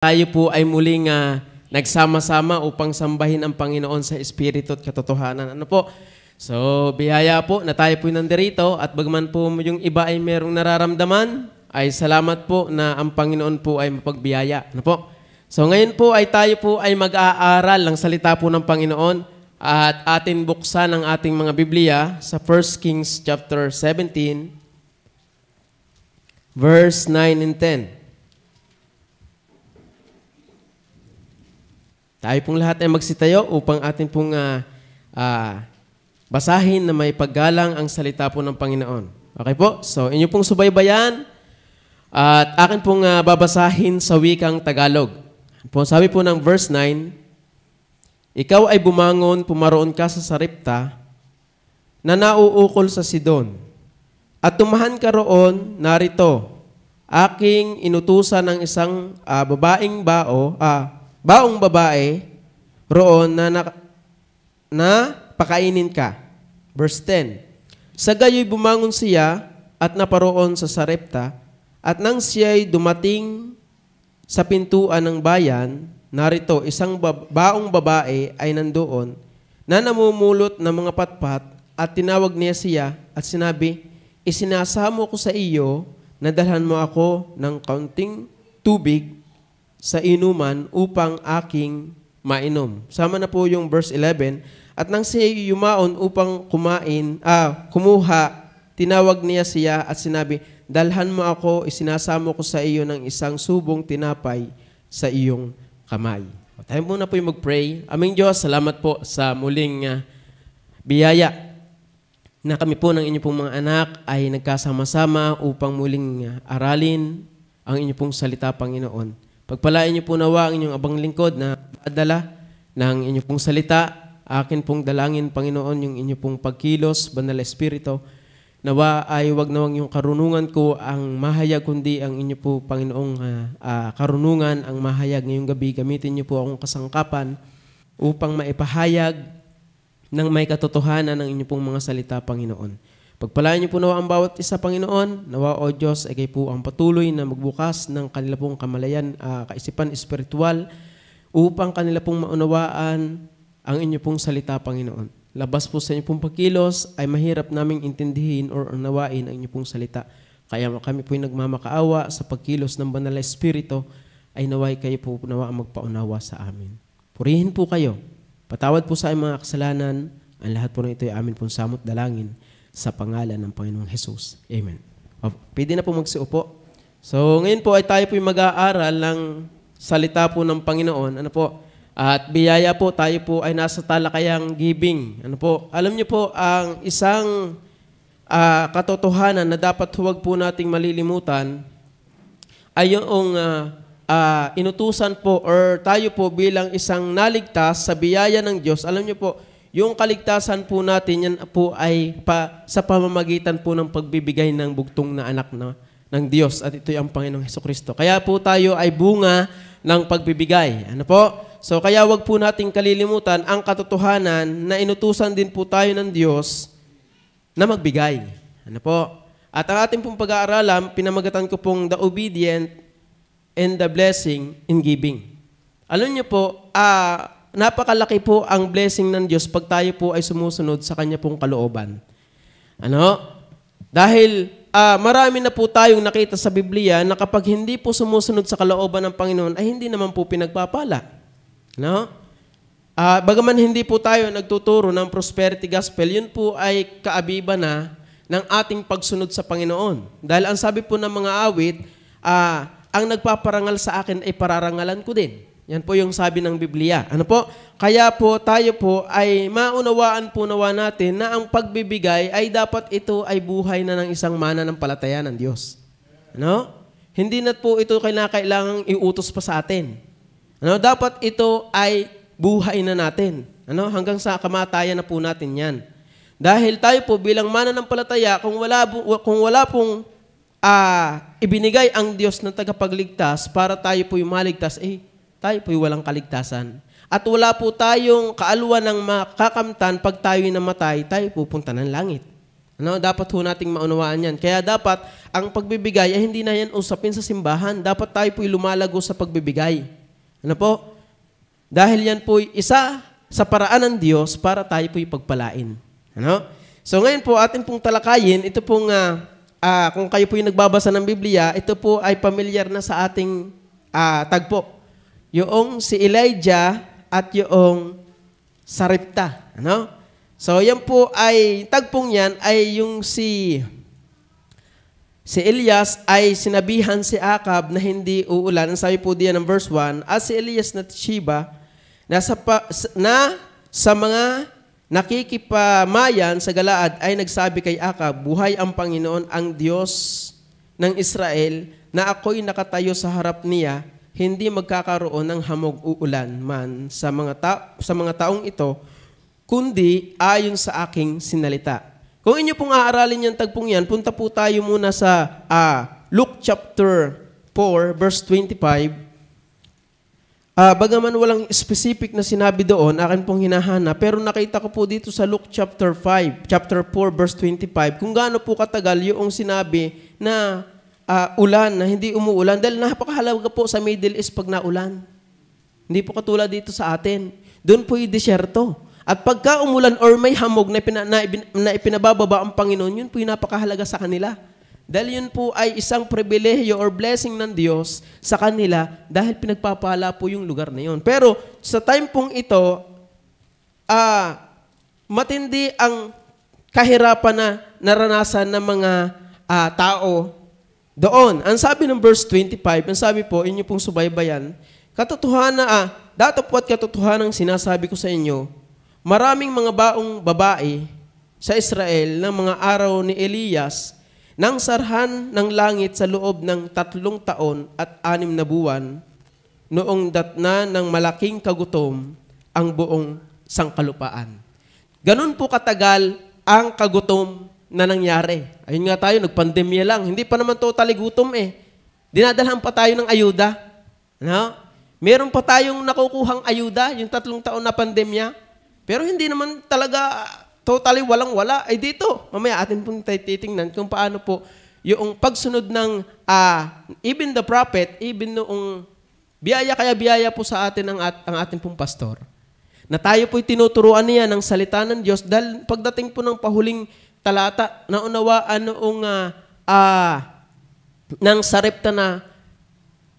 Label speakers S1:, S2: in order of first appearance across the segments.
S1: Tayo po ay muling nagsama-sama upang sambahin ang Panginoon sa Espiritu at katotohanan. Ano po? So, biyaya po na tayo po nandirito at bagaman po yung iba ay merong nararamdaman, ay salamat po na ang Panginoon po ay mapagbiyaya. Ano po? So, ngayon po ay tayo po ay mag-aaral ng salita po ng Panginoon at atin buksan ang ating mga Biblia sa 1 Kings chapter 17, verse 9 and 10. Tayo pong lahat ay magsitayo upang atin pong basahin na may paggalang ang salita po ng Panginoon. Okay po? So, inyo pong subaybayan at akin pong babasahin sa wikang Tagalog. Po, sabi po ng verse 9, ikaw ay bumangon, pumaroon ka sa Sarepta na nauukol sa Sidon. At tumahan ka roon, narito, aking inutusan ng isang baong babae roon na pakainin ka. Verse 10, sa gayo'y bumangon siya at naparoon sa Sarepta, at nang siya'y dumating sa pintuan ng bayan, narito isang baong babae ay nandoon na namumulot ng mga patpat, at tinawag niya siya at sinabi, isinasamo ko sa iyo na dalhan mo ako ng kaunting tubig sa inuman upang aking mainom. Sama na po yung verse 11. At nang siya yumaon upang kumuha, tinawag niya siya at sinabi, dalhan mo ako, isinasamo ko sa iyo ng isang subong tinapay sa iyong kamay. Tayo muna po yung mag-pray. Aming Diyos, salamat po sa muling biyaya na kami po ng inyong pong mga anak ay nagkasama-sama upang muling aralin ang inyong pong salita, Panginoon. Pagpalain niyo po nawa ang inyong abang lingkod na padala ng inyong pong salita. Akin pong dalangin, Panginoon, yung inyong pong pagkilos, Banal Espiritu. Nawa ay wag nawang yung karunungan ko ang mahayag, kundi ang inyong po, Panginoong karunungan ang mahayag ngayong gabi. Gamitin niyo po akong kasangkapan upang maipahayag ng may katotohanan ng inyong pong mga salita, Panginoon. Pagpalain niyo po nawa ang bawat isa, Panginoon. Nawa, O Diyos, ay kayo po ang patuloy na magbukas ng kanila pong kamalayan, kaisipan espiritual, upang kanila pong maunawaan ang inyo pong salita, Panginoon. Labas po sa inyo pong pagkilos, ay mahirap naming intindihin o unawain ang inyo pong salita. Kaya kami po nagmamakaawa sa pagkilos ng Banal na Espiritu, ay naway kayo po nawa ang magpaunawa sa amin. Purihin po kayo. Patawad po sa aming mga kasalanan. Ang lahat po na ito ay amin pong samot dalangin sa pangalan ng Panginoong Jesus. Amen. Pwede na po magsiupo. So, ngayon po ay tayo po mag-aaral ng salita po ng Panginoon. Ano po? At biyaya po, tayo po ay nasa talakayang giving. Ano po? Alam niyo po, ang isang katotohanan na dapat huwag po nating malilimutan ay yung inutusan po or tayo po bilang isang naligtas sa biyaya ng Diyos. Alam niyo po, yung kaligtasan po natin, yan po ay sa pamamagitan po ng pagbibigay ng bugtong na anak ng Diyos. At ito ang Panginoong Hesukristo. Kaya po tayo ay bunga ng pagbibigay. Ano po? So kaya wag po nating kalilimutan ang katotohanan na inutusan din po tayo ng Diyos na magbigay. Ano po? At ang ating pong pag-aaralan, pinamagatan ko pong the obedient and the blessing in giving. Alam niyo po, napakalaki po ang blessing ng Diyos pag tayo po ay sumusunod sa Kanya pong kalooban. Ano? Dahil marami na po tayong nakita sa Biblia na kapag hindi po sumusunod sa kalooban ng Panginoon, ay hindi naman po pinagpapala. Ano? Bagaman hindi po tayo nagtuturo ng prosperity gospel, yun po ay kaabiba na ng ating pagsunod sa Panginoon. Dahil ang sabi po ng mga awit, ang nagpaparangal sa akin ay pararangalan ko din. Yan po yung sabi ng Biblia. Ano po? Kaya po tayo po ay maunawaan po nawa natin na ang pagbibigay ay dapat ito ay buhay na ng isang mananampalataya ng Diyos. Ano? Hindi na po ito kailangang iutos pa sa atin. Ano? Dapat ito ay buhay na natin. Ano? Hanggang sa kamatayan na po natin yan. Dahil tayo po bilang mananampalataya, kung wala pong ibinigay ang Diyos ng tagapagligtas para tayo po yung maligtas, tayo po'y walang kaligtasan. At wala po tayong kaalwan ng makakamtan pag tayo'y namatay, tayo pupunta ng langit. Ano, dapat ho nating maunawaan yan. Kaya dapat, ang pagbibigay ay hindi na yan usapin sa simbahan. Dapat tayo po'y lumalago sa pagbibigay. Ano po? Dahil yan po'y isa sa paraan ng Diyos para tayo po'y pagpalain. Ano? So ngayon po, atin pong talakayin, ito pong, kung kayo po'y nagbabasa ng Biblia, ito po ay pamilyar na sa ating tagpo. Yung si Elijah at yung Sarepta. Ano? So, yan po ay, tagpong yan ay yung si Elias ay sinabihan si Akab na hindi uulan. Ang sabi po diyan ng verse 1, at si Elias na Tisheba na sa mga nakikipamayan sa Galaad ay nagsabi kay Akab, buhay ang Panginoon, ang Diyos ng Israel, na ako'y nakatayo sa harap niya, hindi magkakaroon ng hamog uulan man sa mga taong ito, kundi ayon sa aking sinalita. Kung inyo pong aaralin yung tagpong yan, punta po tayo muna sa Luke chapter 4, verse 25. Bagaman walang specific na sinabi doon, akin pong hinahana, pero nakita ko po dito sa Luke chapter 4, verse 25, kung gaano po katagal yung sinabi na ulan, na hindi umuulan, dahil napakahalaga po sa Middle East pag naulan. Hindi po katulad dito sa atin. Doon po yung disyerto. At pagka umulan or may hamog na ipinabababa ang Panginoon, yun po yung napakahalaga sa kanila. Dahil yun po ay isang pribilehiyo or blessing ng Diyos sa kanila dahil pinagpapala po yung lugar na yun. Pero sa time pong ito, matindi ang kahirapan na naranasan ng mga tao doon. Ang sabi ng verse 25, ang sabi po, inyo pong subaybayan, katotohanan, datapwat katotohanan sinasabi ko sa inyo, maraming mga baong babae sa Israel ng mga araw ni Elias nang sarhan ng langit sa loob ng 3 taon at 6 na buwan noong datna ng malaking kagutom ang buong sangkalupaan. Ganun po katagal ang kagutom na nangyari. Ayun nga tayo, nagpandemya lang. Hindi pa naman totally gutom eh. Dinadalhan pa tayo ng ayuda. No? Meron pa tayong nakukuhang ayuda, yung 3 taon na pandemya. Pero hindi naman talaga totally walang-wala. Ay dito, mamaya atin pong titingnan kung paano po yung pagsunod ng even the prophet, even noong biyaya po sa atin ang ating pong pastor. Na tayo po'y tinuturuan niya ng salita ng Diyos dahil pagdating po ng pahuling talata, naunawaan noong ng Sarepta na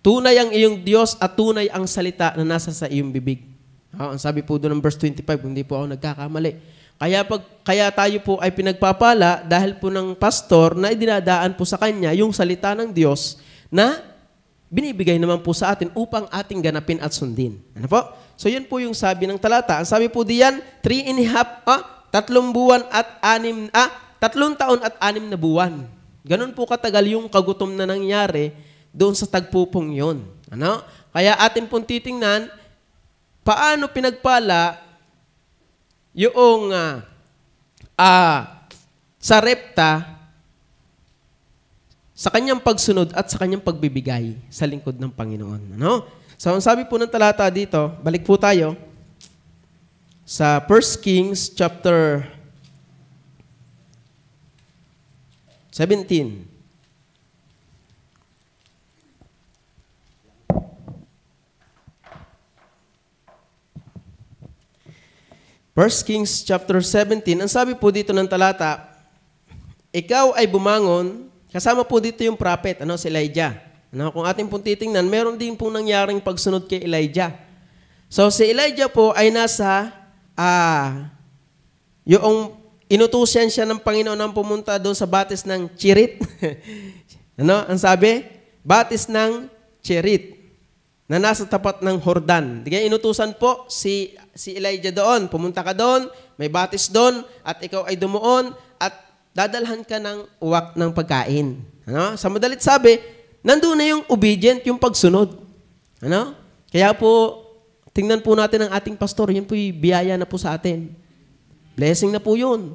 S1: tunay ang iyong Diyos at tunay ang salita na nasa sa iyong bibig. Ang sabi po doon ng verse 25, hindi po ako nagkakamali. Kaya tayo po ay pinagpapala dahil po ng pastor na idinadaan po sa kanya yung salita ng Diyos na binibigay naman po sa atin upang ating ganapin at sundin. Ano po? So yun po yung sabi ng talata. Ang sabi po diyan, 3 taon at 6 na buwan. Ganun po katagal yung kagutom na nangyari doon sa tagpupong yun. Ano? Kaya atin pong titingnan, paano pinagpala yung Sarepta sa kanyang pagsunod at sa kanyang pagbibigay sa lingkod ng Panginoon. Ano? So, ang sabi po ng talata dito, balik po tayo sa 1 Kings chapter 17. First Kings chapter 17, ang sabi po dito ng talata, ikaw ay bumangon, kasama po dito yung prophet, si Elijah. Kung ating pong titingnan, meron din pong nangyaring pagsunod kay Elijah. So si Elijah po ay nasa, yung inutusan siya ng Panginoon ang pumunta doon sa batis ng Cherit. Ang sabi? Batis ng Cherit na nasa tapat ng Jordan. Kaya inutusan po si Elijah doon. Pumunta ka doon, may batis doon, at ikaw ay dumuon, at dadalhan ka ng uwak ng pagkain. Sa madalit sabi, nandun na yung obedient, yung pagsunod. Kaya po, tingnan po natin ang ating pastor, yun po yung biyaya na po sa atin. Blessing na po yun.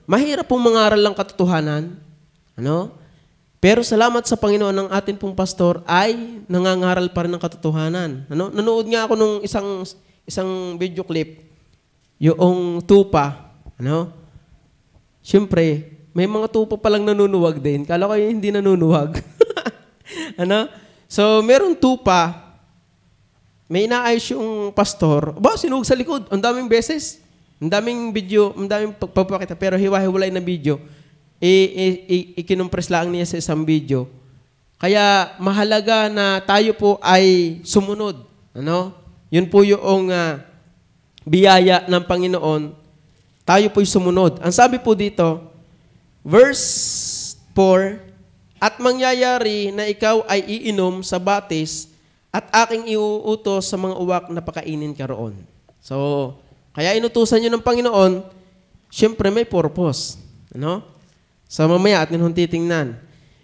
S1: Mahirap pong mangaral ng katotohanan. Pero salamat sa Panginoon ng ating pong pastor ay nangangaral pa rin ng katotohanan. Nanood nga ako nung isang video clip, yung tupa, Siyempre, may mga tupa palang nanunuwag din. Kala ko hindi nanunuwag. Ano? So, merong tupa, may inaayos yung pastor. Sinuwag sa likod. Ang daming beses. Ang daming video, ang daming pagpapakita. Pero hiwa-hiwalay na video. Ikinumpres lang niya sa isang video. Kaya mahalaga na tayo po ay sumunod. Ano? Yun po yung biyaya ng Panginoon. Tayo po'y sumunod. Ang sabi po dito, verse 4, at mangyayari na ikaw ay iinom sa batis at aking iuutos sa mga uwak na pakainin ka roon. So, kaya inutusan nyo ng Panginoon, syempre may purpose. Ano? So, mamaya atin hong titingnan.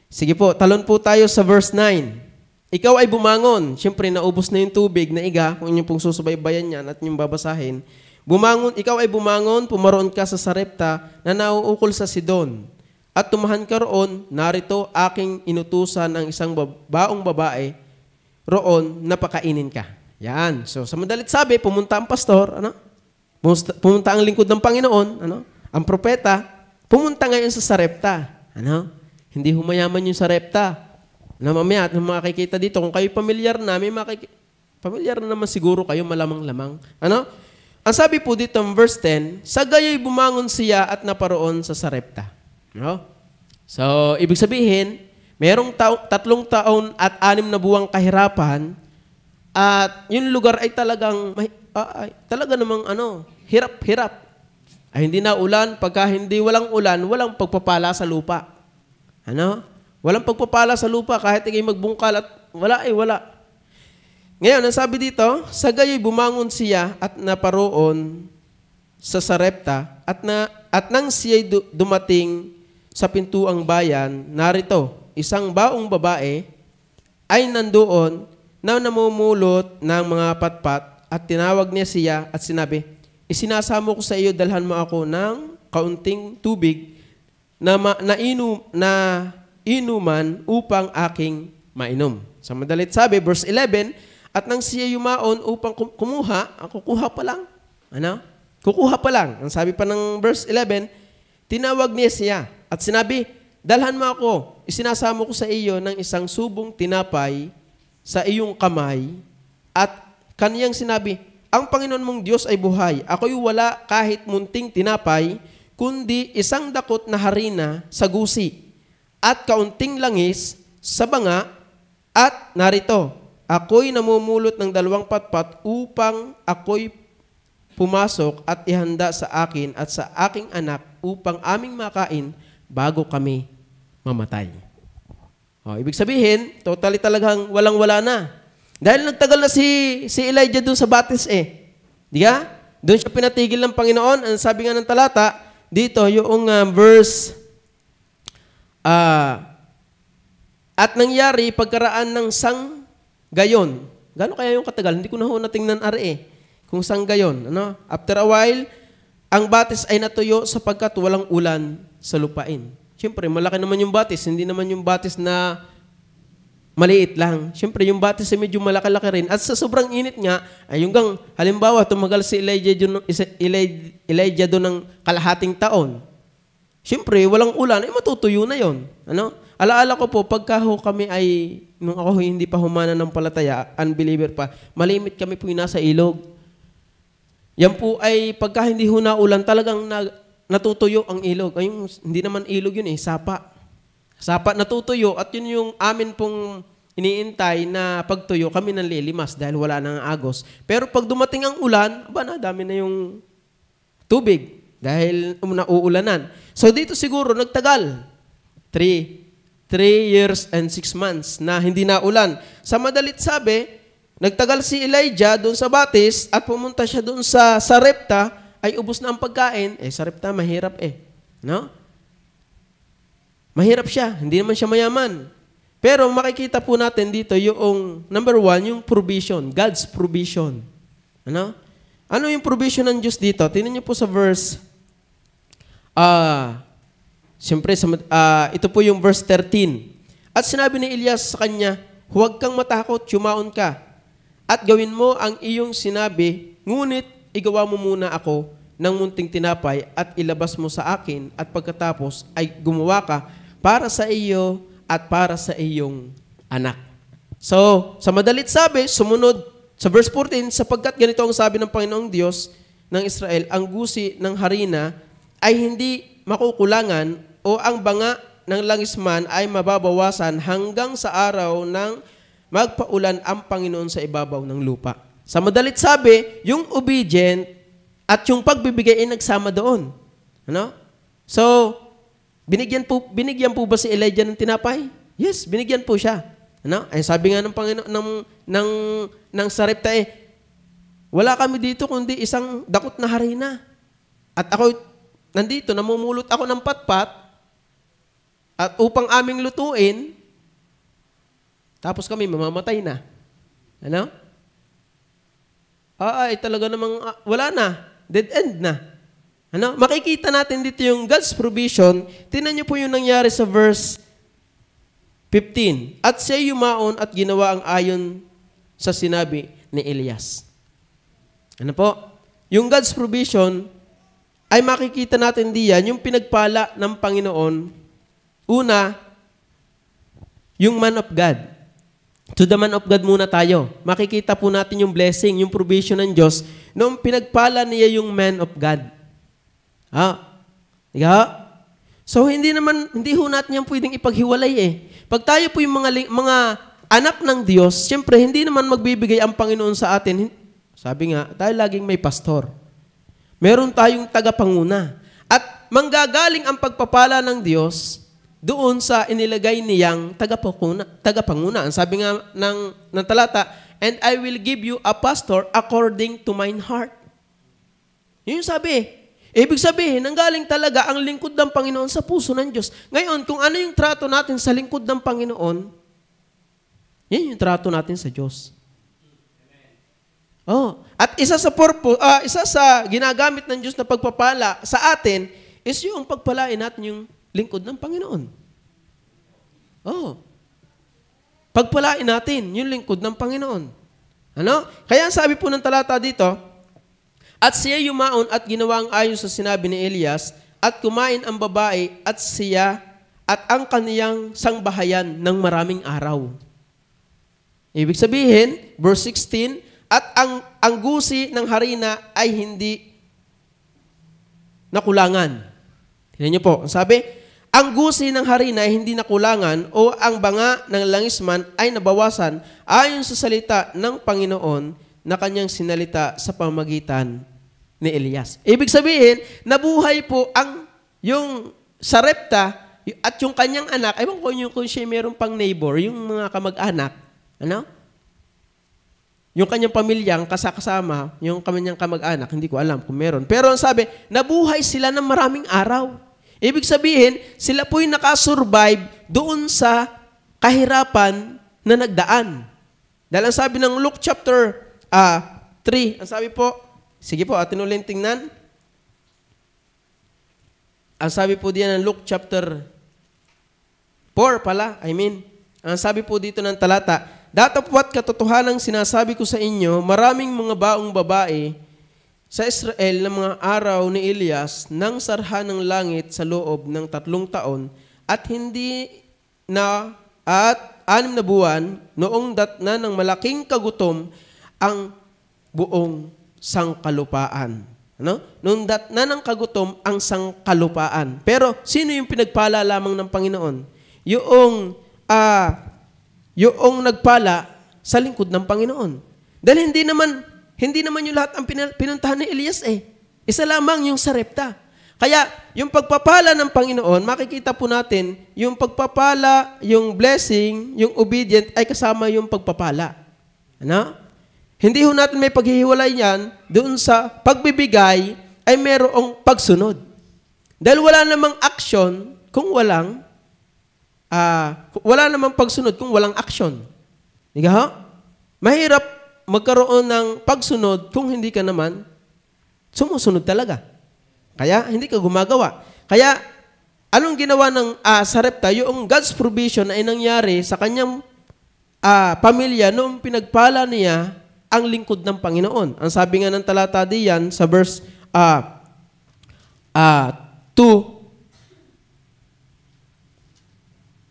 S1: Sige po, talon po tayo sa verse 9. Ikaw ay bumangon. Syempre, naubos na yung tubig na iga, kung inyo pong susubaybayan yan at inyong babasahin. Ikaw ay bumangon, pumaroon ka sa Sarepta na nauukol sa Sidon. At tumahan ka roon, narito aking inutusan ang isang baong babae, roon na pakainin ka. Yan. So, sa madalit sabi, pumunta ang pastor, ano? Pumunta ang lingkod ng Panginoon, ano? Ang propeta, pumunta ngayon sa Sarepta. Ano? Hindi humayaman yung Sarepta. Na mamaya, at makikita dito, kung kayo pamilyar na, pamilyar na naman siguro kayo, malamang-lamang. Ano? Ang sabi po dito, verse 10, sa gayo'y bumangon siya at naparoon sa Sarepta. No? So, ibig sabihin, merong 3 taon at 6 na buwang kahirapan at yung lugar ay talagang talaga namang hirap-hirap. Ay hindi na ulan, pagka hindi walang ulan, walang pagpapala sa lupa. Ano? Walang pagpapala sa lupa kahit ikay magbungkal at wala. Ngayon, ang sabi dito, sa gayo'y bumangon siya at naparoon sa Sarepta at nang siya'y dumating sa pintuang bayan, narito, isang baong babae ay nandoon na namumulot ng mga patpat at tinawag niya siya at sinabi, isinasamo ko sa iyo, dalhan mo ako ng kaunting tubig na inuman upang aking mainom. Sa madalit sabi, verse 11, at nang siya yumaon upang kukuha pa lang. Ano? Kukuha pa lang. Ang sabi pa ng verse 11, tinawag niya siya at sinabi, dalhan mo ako, isinasamo ko sa iyo ng isang subong tinapay sa iyong kamay at kaniyang sinabi, ang Panginoon mong Diyos ay buhay. Ako'y wala kahit munting tinapay, kundi isang dakot na harina sa gusi at kaunting langis sa banga at narito, ako'y namumulot ng 2 patpat upang ako'y pumasok at ihanda sa akin at sa aking anak upang aming makain bago kami mamatay. Ibig sabihin, totally talagang walang-wala na. Dahil nagtagal na si Elijah doon sa batis Di ka? Doon siya pinatigil ng Panginoon. Ang sabi nga ng talata, dito yung verse, at nangyari pagkaraan ng gayon. Gano'n kaya yung katagal? Hindi ko na natingnan kung gayon. Ano? After a while, ang batis ay natuyo sapagkat walang ulan sa lupain. Siyempre, malaki naman yung batis. Hindi naman yung batis na maliit lang. Siyempre, yung batis ay medyo malaki-laki rin. At sa sobrang init nga, ay halimbawa, tumagal si Elijah doon ng kalahating taon. Siyempre, walang ulan, ay matutuyo na yon. Ano? Alaala ko po, pagka kami ay, nung ako hindi pa humana ng palataya, unbeliever pa, malimit kami po yung nasa ilog. Yan po ay pagka hindi ulan, talagang natutuyo ang ilog. Ay, hindi naman ilog yun sapa. Sapa natutuyo at yun yung amin pong iniintay na pagtuyo kami nang lilimas dahil wala nang agos. Pero pag dumating ang ulan, dami na yung tubig dahil nauulanan. So dito siguro nagtagal. 3 years and 6 months na hindi na ulan. Sa madalit sabi, nagtagal si Elijah doon sa batis at pumunta siya doon sa Sarepta, ay ubos na ang pagkain. Sarepta, mahirap No? Mahirap siya. Hindi naman siya mayaman. Pero makikita po natin dito yung number 1, yung provision. God's provision. Ano? Ano yung provision ng Diyos dito? Tingnan niyo po sa verse. Siyempre, ito po yung verse 13. At sinabi ni Elias sa kanya, huwag kang matakot, yumaon ka. At gawin mo ang iyong sinabi, ngunit igawa mo muna ako ng munting tinapay at ilabas mo sa akin at pagkatapos ay gumawa ka para sa iyo at para sa iyong anak. So, sa madalit sabi, sumunod sa verse 14, sapagkat ganito ang sabi ng Panginoong Diyos ng Israel, ang gusi ng harina ay hindi makukulangan o ang banga ng langisman ay mababawasan hanggang sa araw ng magpaulan ang Panginoon sa ibabaw ng lupa. Sa madalit sabi, yung obedient at yung pagbibigay ay nagsama doon. Ano? So, binigyan po ba si Elijah ng tinapay? Yes, binigyan po siya. Ano? Ay sabi nga ng Panginoon ng Sarepta wala kami dito kundi isang dakot na harina. At ako nandito, namumulot ako ng patpat at upang aming lutuin, tapos kami mamamatay na. Ano? Talaga namang wala na. Dead end na. Ano? Makikita natin dito yung God's provision. Tingnan niyo po yung nangyari sa verse 15. At siya yumaon at ginawa ang ayon sa sinabi ni Elias. Ano po? Yung God's provision ay makikita natin diyan yung pinagpala ng Panginoon. Una, yung man of God. To the man of God muna tayo. Makikita po natin yung blessing, yung provision ng Diyos noong pinagpala niya yung man of God. So, hindi ho natin yan pwedeng ipaghiwalay Pag tayo po yung mga anak ng Diyos, siyempre, hindi naman magbibigay ang Panginoon sa atin. Sabi nga, tayo laging may pastor. Meron tayong tagapanguna. At manggagaling ang pagpapala ng Diyos doon sa inilagay niyang tagapanguna. Ang sabi nga ng talata, and I will give you a pastor according to mine heart. Yun yung sabi. Ibig sabihin, nanggaling talaga ang lingkod ng Panginoon sa puso ng Diyos. Ngayon, kung ano yung trato natin sa lingkod ng Panginoon, yan yung trato natin sa Diyos. At isa sa ginagamit ng Diyos na pagpapala sa atin is yung pagpalain natin yung lingkod ng Panginoon. Pagpalain natin yung lingkod ng Panginoon. Ano? Kaya ang sabi po ng talata dito, at siya yumaon at ginawa ang ayon sa sinabi ni Elias, at kumain ang babae at siya at ang kaniyang sangbahayan ng maraming araw. Ibig sabihin, verse 16, at ang gusi ng harina ay hindi nakulangan. Tingnan niyo po, ang sabi, ang gusi ng harina ay hindi nakulangan o ang banga ng langisman ay nabawasan ayon sa salita ng Panginoon na kanyang sinalita sa pamamagitan ni Elias. Ibig sabihin, nabuhay po yung Sarepta at yung kanyang anak. Ewan ko kung siya mayroong pang neighbor, yung mga kamag-anak. Ano? Yung kanyang pamilyang kasama, yung kanyang kamag-anak, hindi ko alam kung meron. Pero ang sabi, nabuhay sila ng maraming araw. Ibig sabihin, sila po'y nakasurvive doon sa kahirapan na nagdaan. Dahil ang sabi ng Luke chapter 3, ang sabi po, sige po, atin ulit tingnan. Ang sabi po diyan ng Luke chapter 4 pala, ang sabi po dito ng talata, datapwat katotohanang sinasabi ko sa inyo, maraming mga baong babae sa Israel ng mga araw ni Elias nang sarha ng langit sa loob ng 3 taon at hindi na at 6 na buwan noong datna ng malaking kagutom ang buong sangkalupaan. Ano? Noong datna ng kagutom ang sangkalupaan. Pero sino yung pinagpala lamang ng Panginoon? Yung nagpala sa lingkod ng Panginoon. Dahil hindi naman yung lahat ang pinuntahan ni Elias Isa lamang yung Sarepta. Kaya, yung pagpapala ng Panginoon, makikita po natin, yung pagpapala, yung blessing, yung obedient, ay kasama yung pagpapala. Ano? Hindi ho natin may paghihiwalay yan, doon sa pagbibigay, ay merong pagsunod. Dahil wala namang action kung wala namang pagsunod kung walang action. Diga ho? Mahirap magkaroon ng pagsunod kung hindi ka naman sumusunod talaga. Kaya hindi ka gumagawa. Kaya anong ginawa ng Sarepta? Yung God's provision ay nangyari sa kanyang pamilya noong pinagpala niya ang lingkod ng Panginoon. Ang sabi nga ng talata diyan sa verse 2,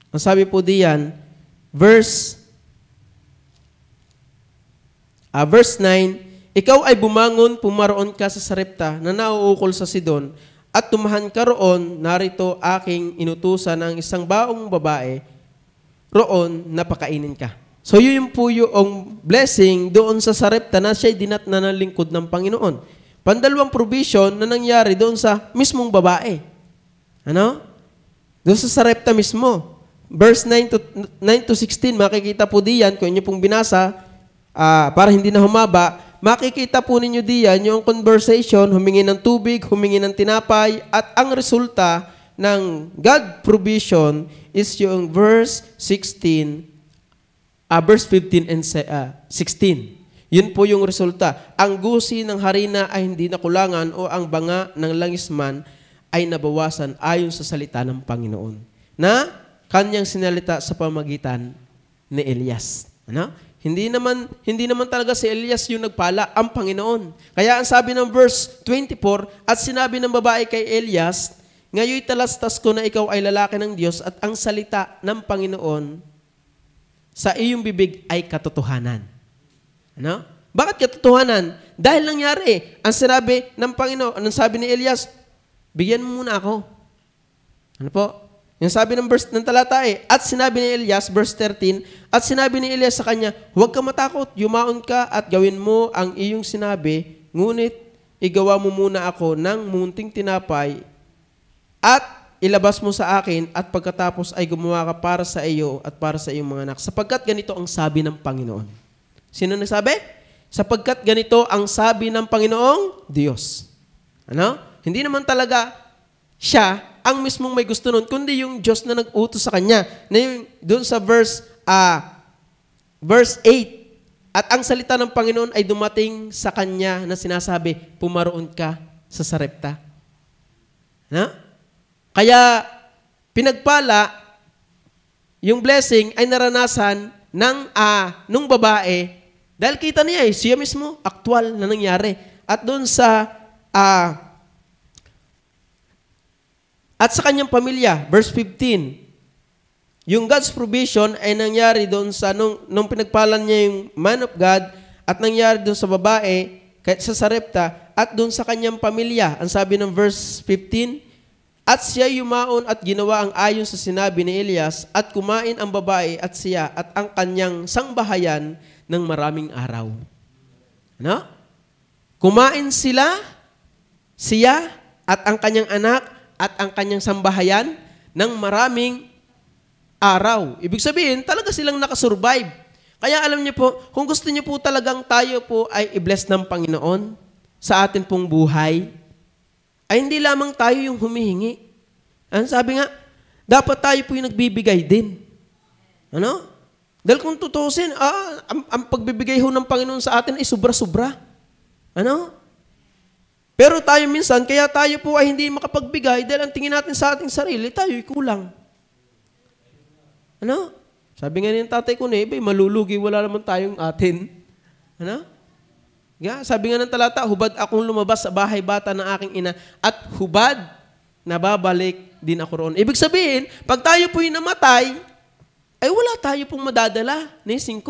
S1: ang sabi po diyan, verse 9, ikaw ay bumangon, pumaroon ka sa Sarepta na nauukol sa Sidon, at tumahan ka roon, narito aking inutusan ng isang baong babae, roon napakainin ka. So yun po yung blessing doon sa Sarepta na siya'y dinatna ng lingkod ng Panginoon. Pandalawang provision na nangyari doon sa mismong babae. Ano? Doon sa Sarepta mismo. Verse 9 to 16, makikita po diyan, kung inyo pong binasa, para hindi na humaba, makikita po ninyo diyan yung conversation, humingi ng tubig, humingi ng tinapay, at ang resulta ng God provision is yung verse 15 and 16. Yun po yung resulta. Ang gusi ng harina ay hindi nakulangan o ang banga ng langisman ay nabawasan ayon sa salita ng Panginoon na kanyang sinalita sa pamagitan ni Elias. Ano? Hindi naman talaga si Elias yung nagpala, ang Panginoon. Kaya ang sabi ng verse 24, at sinabi ng babae kay Elias, ngayoy talastas ko na ikaw ay lalaki ng Diyos at ang salita ng Panginoon sa iyong bibig ay katotohanan. Ano? Bakit katotohanan? Dahil nangyari, ang sinabi ng Panginoon, anong sabi ni Elias, bigyan mo muna ako. Ano po? Yung sabi ng verse ng talata at sinabi ni Elias, verse 13, at sinabi ni Elias sa kanya, huwag ka matakot, yumaon ka at gawin mo ang iyong sinabi, ngunit igawa mo muna ako ng munting tinapay at ilabas mo sa akin at pagkatapos ay gumawa ka para sa iyo at para sa iyong mga anak. Sapagkat ganito ang sabi ng Panginoon. Sino nagsabi? Sapagkat ganito ang sabi ng Panginoong Diyos. Ano? Hindi naman talaga siya ang mismong may gusto nun, kundi yung Diyos na nag-utos sa kanya. Na yung doon sa verse 8, at ang salita ng Panginoon ay dumating sa kanya na sinasabi, pumaroon ka sa Sarepta. Na? Kaya pinagpala, yung blessing ay naranasan nung babae, dahil kita niya siya mismo, aktual na nangyari. At doon sa at sa kanyang pamilya, verse 15, yung God's provision ay nangyari doon sa nung pinagpalan niya yung man of God at nangyari doon sa babae, sa Sarepta, at doon sa kanyang pamilya. Ang sabi ng verse 15, at siya yumaon at ginawa ang ayon sa sinabi ni Elias at kumain ang babae at siya at ang kanyang sangbahayan ng maraming araw. Ano? Kumain siya at ang kanyang anak at ang kanyang sambahayan ng maraming araw. Ibig sabihin, talaga silang nakasurvive. Kaya alam niyo po, kung gusto niyo po talagang tayo po ay i-bless ng Panginoon sa atin pong buhay, ay hindi lamang tayo yung humihingi. Ano sabi nga, dapat tayo po yung nagbibigay din. Ano? Dahil kung tutusin, ang pagbibigay ho ng Panginoon sa atin ay sobra-sobra. Ano? Pero tayo minsan, kaya tayo po ay hindi makapagbigay dahil ang tingin natin sa ating sarili, tayo'y kulang. Ano? Sabi nga ng tatay ko na, malulugi, wala naman tayong atin. Ano? Sabi nga ng talata, hubad akong lumabas sa bahay bata ng aking ina at hubad, nababalik din ako roon. Ibig sabihin, pag tayo po'y namatay, ay wala tayo pong madadala ni 5.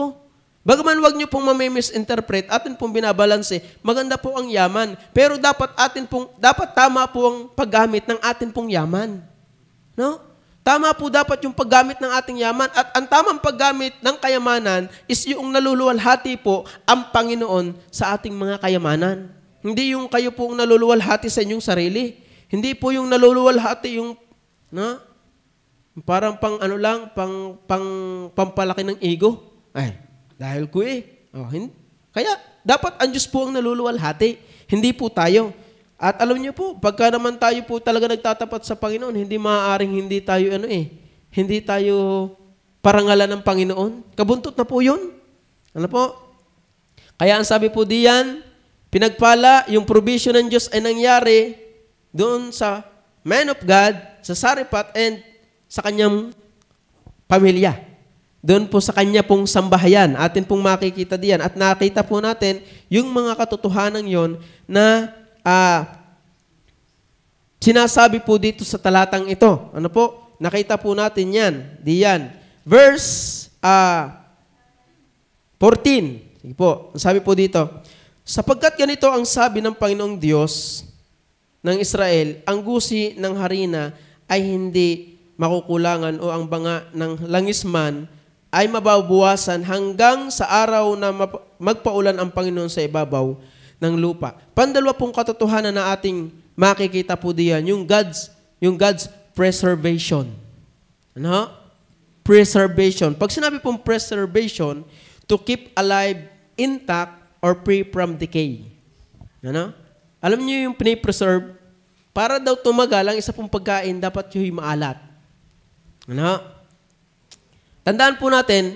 S1: Bagaman wag niyo pong mamisinterpret, atin pong binabalanse, maganda po ang yaman, pero dapat tama po ang paggamit ng atin pong yaman. No? Tama po dapat yung paggamit ng ating yaman at ang tamang paggamit ng kayamanan is yung naluluwalhati po ang Panginoon sa ating mga kayamanan. Hindi yung kayo po naluluwalhati sa inyong sarili. Hindi po yung naluluwalhati yung parang pampalaki ng ego. Ay, dahil ko kaya, dapat ang Diyos po ang naluluwalhati. Hindi po tayo. At alam niyo po, pagka naman tayo po talaga nagtatapat sa Panginoon, hindi maaaring hindi tayo parangalan ng Panginoon. Kabuntot na po yun. Ano po? Kaya ang sabi po diyan, pinagpala, yung provision ng Diyos ay nangyari doon sa man of God, sa Sarepta, and sa kanyang pamilya. Doon po sa kanya pong sambahayan, atin pong makikita diyan. At nakita po natin yung mga katotohanan yon na sinasabi po dito sa talatang ito? Ano po? Nakita po natin yan. Diyan. Verse 14. Sige po. Sabi po dito, sapagkat ganito ang sabi ng Panginoong Diyos ng Israel, ang gusi ng harina ay hindi makukulangan o ang banga ng langisman ay mababawasan hanggang sa araw na magpaulan ang Panginoon sa ibabaw ng lupa. Pandalwa pong katotohanan na ating makikita po diyan, yung God's preservation. Ano? Preservation. Pag sinabi pong preservation, to keep alive, intact, or free from decay. Ano? Alam niyo yung pinipreserve? Para daw tumagal ang isa pong pagkain, dapat yung maalat. Ano? Tandaan po natin,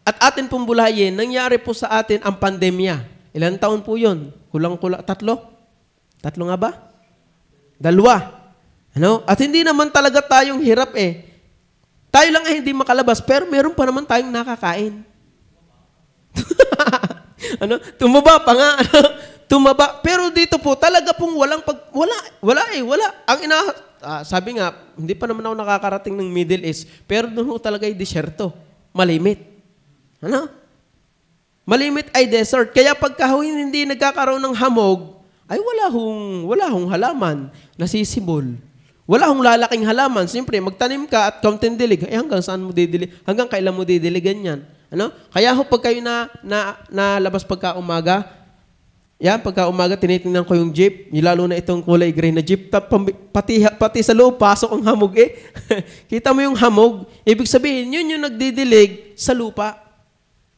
S1: at atin pong bulayin, nangyari po sa atin ang pandemya. Ilan taon po yun? Kulang-kulang, 3? 3 nga ba? 2. Ano? At hindi naman talaga tayong hirap eh. Tayo lang ay hindi makalabas, pero meron pa naman tayong nakakain. Ano? Tumaba pa nga. Ano? Tumaba. Pero dito po, talaga pong wala. Sabi nga, hindi pa naman ako nakakarating ng Middle East, pero doon talaga ay disyerto. Malimit. Ano? Malimit ay desert. Kaya pagka hindi nagkakaroon ng hamog, ay wala hong halaman, nasisibol. Wala hong lalaking halaman. Siyempre, magtanim ka at kaunting dilig, ay hanggang saan mo didilig? Hanggang kailan mo didiligan yan? Ano? Kaya pag kayo nalabas pagka umaga, pagka umaga, tinitingnan ko yung jeep, lalo na itong kulay gray na jeep, pati sa loob, pasok ang hamog eh. Kita mo yung hamog, ibig sabihin, yun yung nagdidilig sa lupa.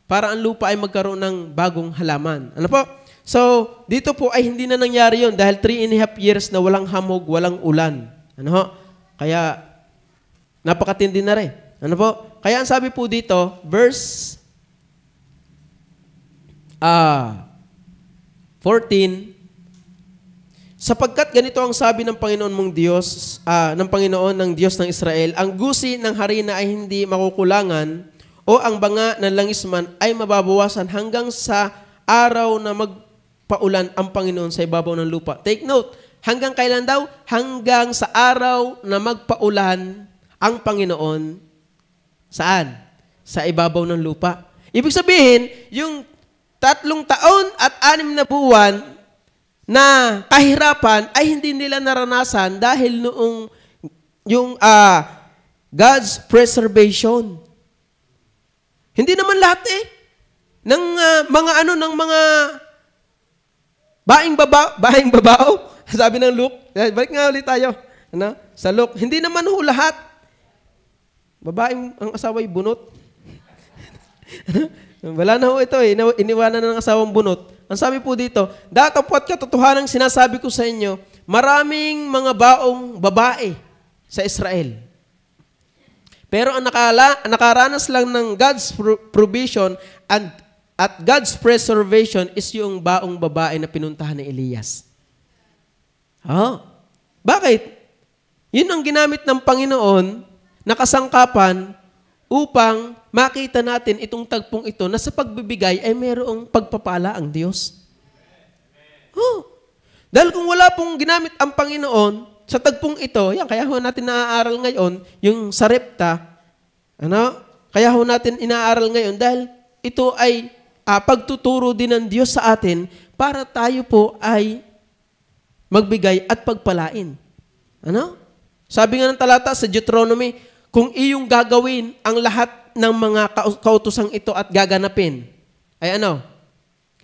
S1: Para ang lupa ay magkaroon ng bagong halaman. Ano po? So, dito po ay hindi na nangyari yun dahil 3.5 years na walang hamog, walang ulan. Ano ho? Kaya, napakatindi na rin. Ano po? Kaya ang sabi po dito, verse 14, sapagkat ganito ang sabi ng Panginoon mong Diyos, ng Panginoon ng Diyos ng Israel, ang gusi ng harina ay hindi makukulangan o ang banga ng langisman ay mababawasan hanggang sa araw na magpaulan ang Panginoon sa ibabaw ng lupa. Take note, hanggang kailan daw? Hanggang sa araw na magpaulan ang Panginoon. Saan? Sa ibabaw ng lupa. Ibig sabihin, yung 3 taon at 6 na buwan na kahirapan ay hindi nila naranasan dahil noong yung God's preservation. Hindi naman lahat ng mga baing babao. Sabi ng Luke, balik nga ulit tayo. Ano? Sa Luke, hindi naman lahat. Babaeng ang asawa'y bunot. Wala na ito iniwanan na ng asawang bunot. Ang sabi po dito, datapwat katotohanang sinasabi ko sa inyo, maraming mga baong babae sa Israel. Pero ang nakaranas lang ng God's provision at God's preservation is yung baong babae na pinuntahan ni Elias. Bakit? Yun ang ginamit ng Panginoon na kasangkapan upang makita natin itong tagpong ito na sa pagbibigay ay mayroong pagpapala ang Diyos. Dahil kung wala pong ginamit ang Panginoon sa tagpong ito, kaya natin naaaral ngayon, yung Sarepta, kaya natin inaaral ngayon dahil ito ay pagtuturo din ng Diyos sa atin para tayo po ay magbigay at pagpalain. Sabi nga ng talata sa Deuteronomy, kung iyong gagawin ang lahat ng mga kautosang ito at gaganapin, ay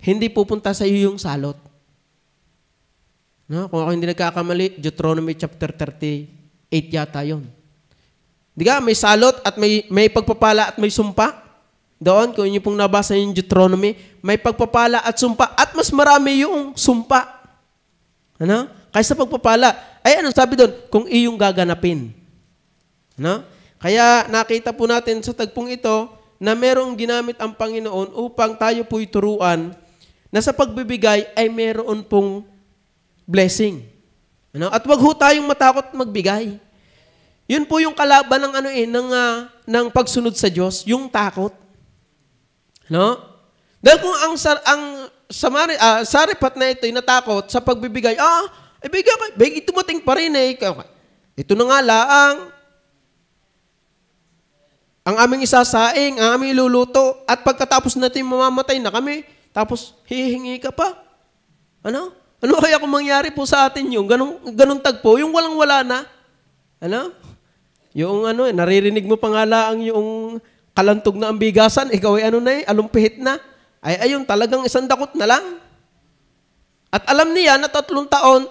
S1: hindi pupunta sa iyo yung salot. Kung ako hindi nagkakamali, Deuteronomy chapter 38 yata yun. Di ka, may salot at may pagpapala at may sumpa. Doon, kung inyo pong nabasa yung Deuteronomy, may pagpapala at sumpa at mas marami yung sumpa. Kaysa pagpapala. Ay, sabi doon? Kung iyong gaganapin. Kaya nakita po natin sa tagpong ito na merong ginamit ang Panginoon upang tayo po'y turuan na sa pagbibigay ay meron pong blessing. At wag ho tayong matakot magbigay. Yun po yung kalaban ng pagsunod sa Diyos, yung takot. Dahil kung ang saripat na ito ay natakot sa pagbibigay, Eh, bigay tumating pa rin eh. Ito na nga laang. Ang aming isasaing, ang aming iluluto, at pagkatapos natin mamamatay na kami, tapos hihingi ka pa. Ano? Ano kaya kung mangyari po sa atin yung ganong tagpo, yung walang-wala na? Ano? Yung naririnig mo pa nga laang yung kalantog na ambigasan, ikaw ay alumpihit na. Ay ayun, talagang isang dakot na lang. At alam niya na 3 taon,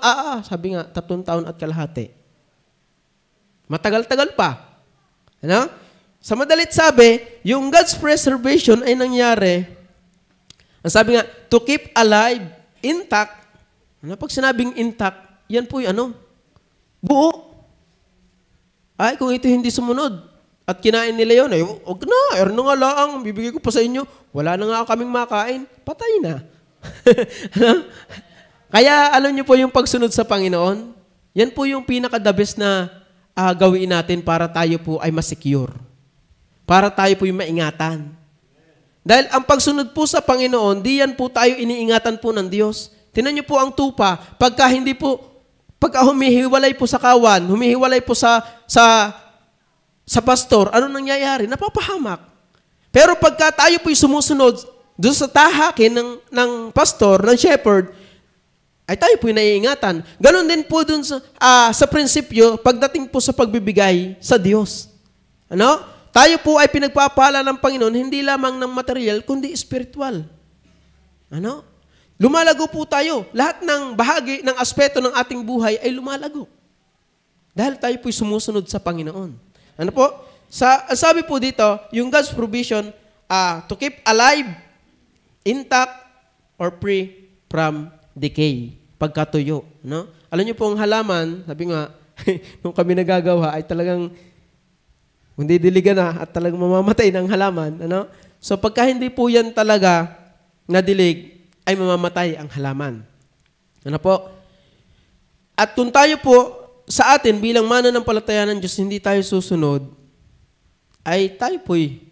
S1: sabi nga, 3 taon at kalahati. Matagal-tagal pa. Ano? Sa madalit sabi, yung God's preservation ay nangyari. Ang sabi nga, to keep alive, intact. Ano? Pag sinabing intact, yan po yung buo. Ay, kung ito hindi sumunod at kinain nila yun, ay, huwag na, na nga laang, bibigay ko pa sa inyo. Wala na nga kaming makain, patay na. Kaya alam niyo po yung pagsunod sa Panginoon, yan po yung pinaka-the best na gawin natin para tayo po ay masecure. Para tayo po yung maingatan. Dahil ang pagsunod po sa Panginoon, di yan po tayo iniingatan po ng Diyos. Tingnan niyo po ang tupa, pagka humihiwalay po sa kawan, humihiwalay po sa pastor, ano nangyayari? Napapahamak. Pero pagka tayo po'y sumusunod doon sa tahakin ng pastor, ng shepherd, ay tayo po'y naiingatan. Ganon din po doon sa prinsipyo, pagdating po sa pagbibigay sa Diyos. Ano? Tayo po ay pinagpapala ng Panginoon, hindi lamang ng material, kundi spiritual. Ano? Lumalago po tayo. Lahat ng bahagi, ng aspeto ng ating buhay ay lumalago. Dahil tayo po'y sumusunod sa Panginoon. Ano po? Sabi po dito, yung God's provision to keep alive, intact, or free from decay. Pagkatuyo. No? Alam niyo po ang halaman, sabi nga, nung kami nagagawa, ay talagang hindi diligan na at talagang mamamatay ng halaman. Ano? So pagka hindi po yan talaga nadilig, ay mamamatay ang halaman. Ano po? At kung tayo po, sa atin, bilang mananampalataya ng Diyos, hindi tayo susunod, ay tayo po'y,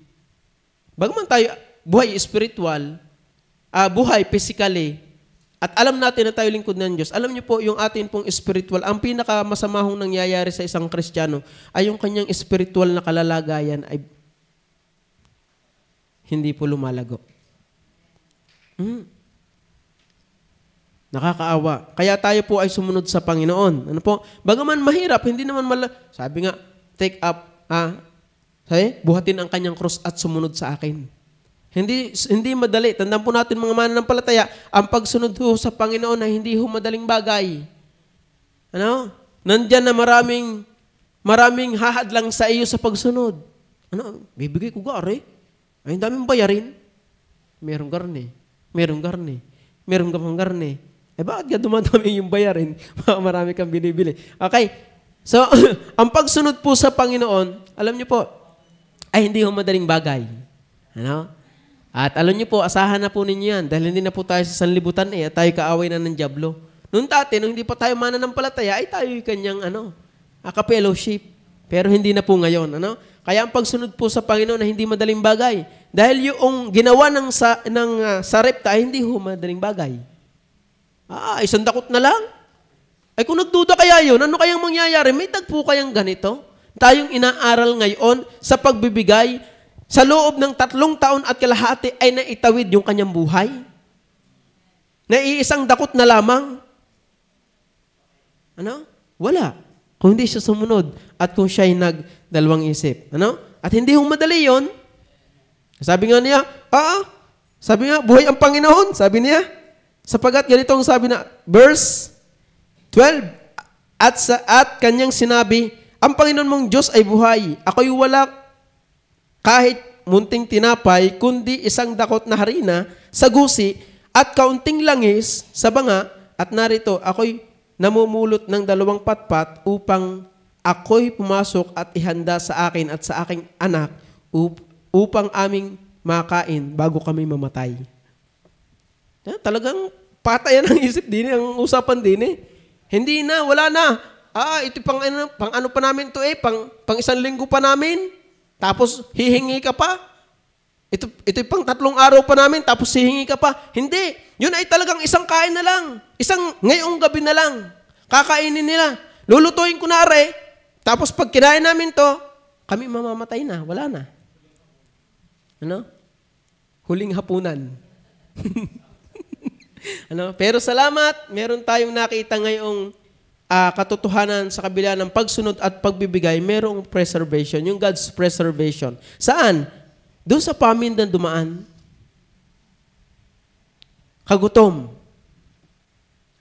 S1: bagaman tayo buhay spiritual, buhay physically, at alam natin na tayo lingkod ng Diyos, alam niyo po, yung atin pong spiritual, ang pinakamasamahong nangyayari sa isang Kristiyano, ay yung kanyang spiritual na kalalagayan ay hindi po lumalago. Nakakaawa. Kaya tayo po ay sumunod sa Panginoon. Ano po? Bagaman mahirap, hindi naman sabi nga, take up, buhatin ang kanyang cross at sumunod sa akin. Hindi madali. Tandaan po natin mga mananampalataya, ang pagsunod ho sa Panginoon ay hindi ho madaling bagay. Ano? Nandyan na maraming hahadlang sa iyo sa pagsunod. Ano? Bibigay ko gari. Ay, ang daming bayarin. Merong garne. Merong garne. Merong gamang garne. Eh, bakit ka dumadami yung bayarin? Marami kang binibili. Okay. So, ang pagsunod po sa Panginoon, alam niyo po, ay hindi ho madaling bagay. Ano? At alam niyo po, asahan na po ninyo yan dahil hindi na po tayo sa sanlibutan at tayo kaaway na ng dyablo. Noon dati, nung hindi pa tayo mananampalataya, ay tayo yung kanyang ka-fellowship. Pero hindi na po ngayon. Ano? Kaya ang pagsunod po sa Panginoon ay hindi madaling bagay. Dahil yung ginawa ng sarepta ay hindi ho madaling bagay. Isang dakot na lang. Ay kung nagduda kaya yun, ano kayang mangyayari? May tagpo kayang ganito? Tayong inaaral ngayon sa pagbibigay, sa loob ng 3 taon at kalahati ay naitawid yung kanyang buhay. Na iisang dakot na lamang. Ano? Wala. Kung hindi siya sumunod at kung siya ay nagdalawang isip. Ano? At hindi ho madali yun. Sabi nga niya, sabi nga, buhay ang Panginoon. Sabi niya, sapagat ganitong sabi na, verse 12, at kanyang sinabi, ang Panginoon mong Diyos ay buhay. Ako'y wala kahit munting tinapay, kundi isang dakot na harina sa gusi at kaunting langis sa banga, at narito, ako'y namumulot ng 2 patpat upang ako'y pumasok at ihanda sa akin at sa aking anak upang aming makain bago kami mamatay. Talagang patayan ang isip din, ang usapan din. Hindi na, wala na. Ito pang ano pa namin to pang 1 linggo pa namin. Tapos hihingi ka pa. Ito pang 3 araw pa namin, tapos hihingi ka pa. Hindi. Yun ay talagang isang kain na lang. Isang ngayong gabi na lang. Kakainin nila. Lulutuin ko na are. Tapos pag kinain namin to, kami mamamatay na. Wala na. Ano? Huling hapunan. Ano? Pero salamat, meron tayong nakita ngayong katotohanan sa kabila ng pagsunod at pagbibigay, merong preservation, yung God's preservation. Saan? Doon sa pamin na dumaan. Kagutom.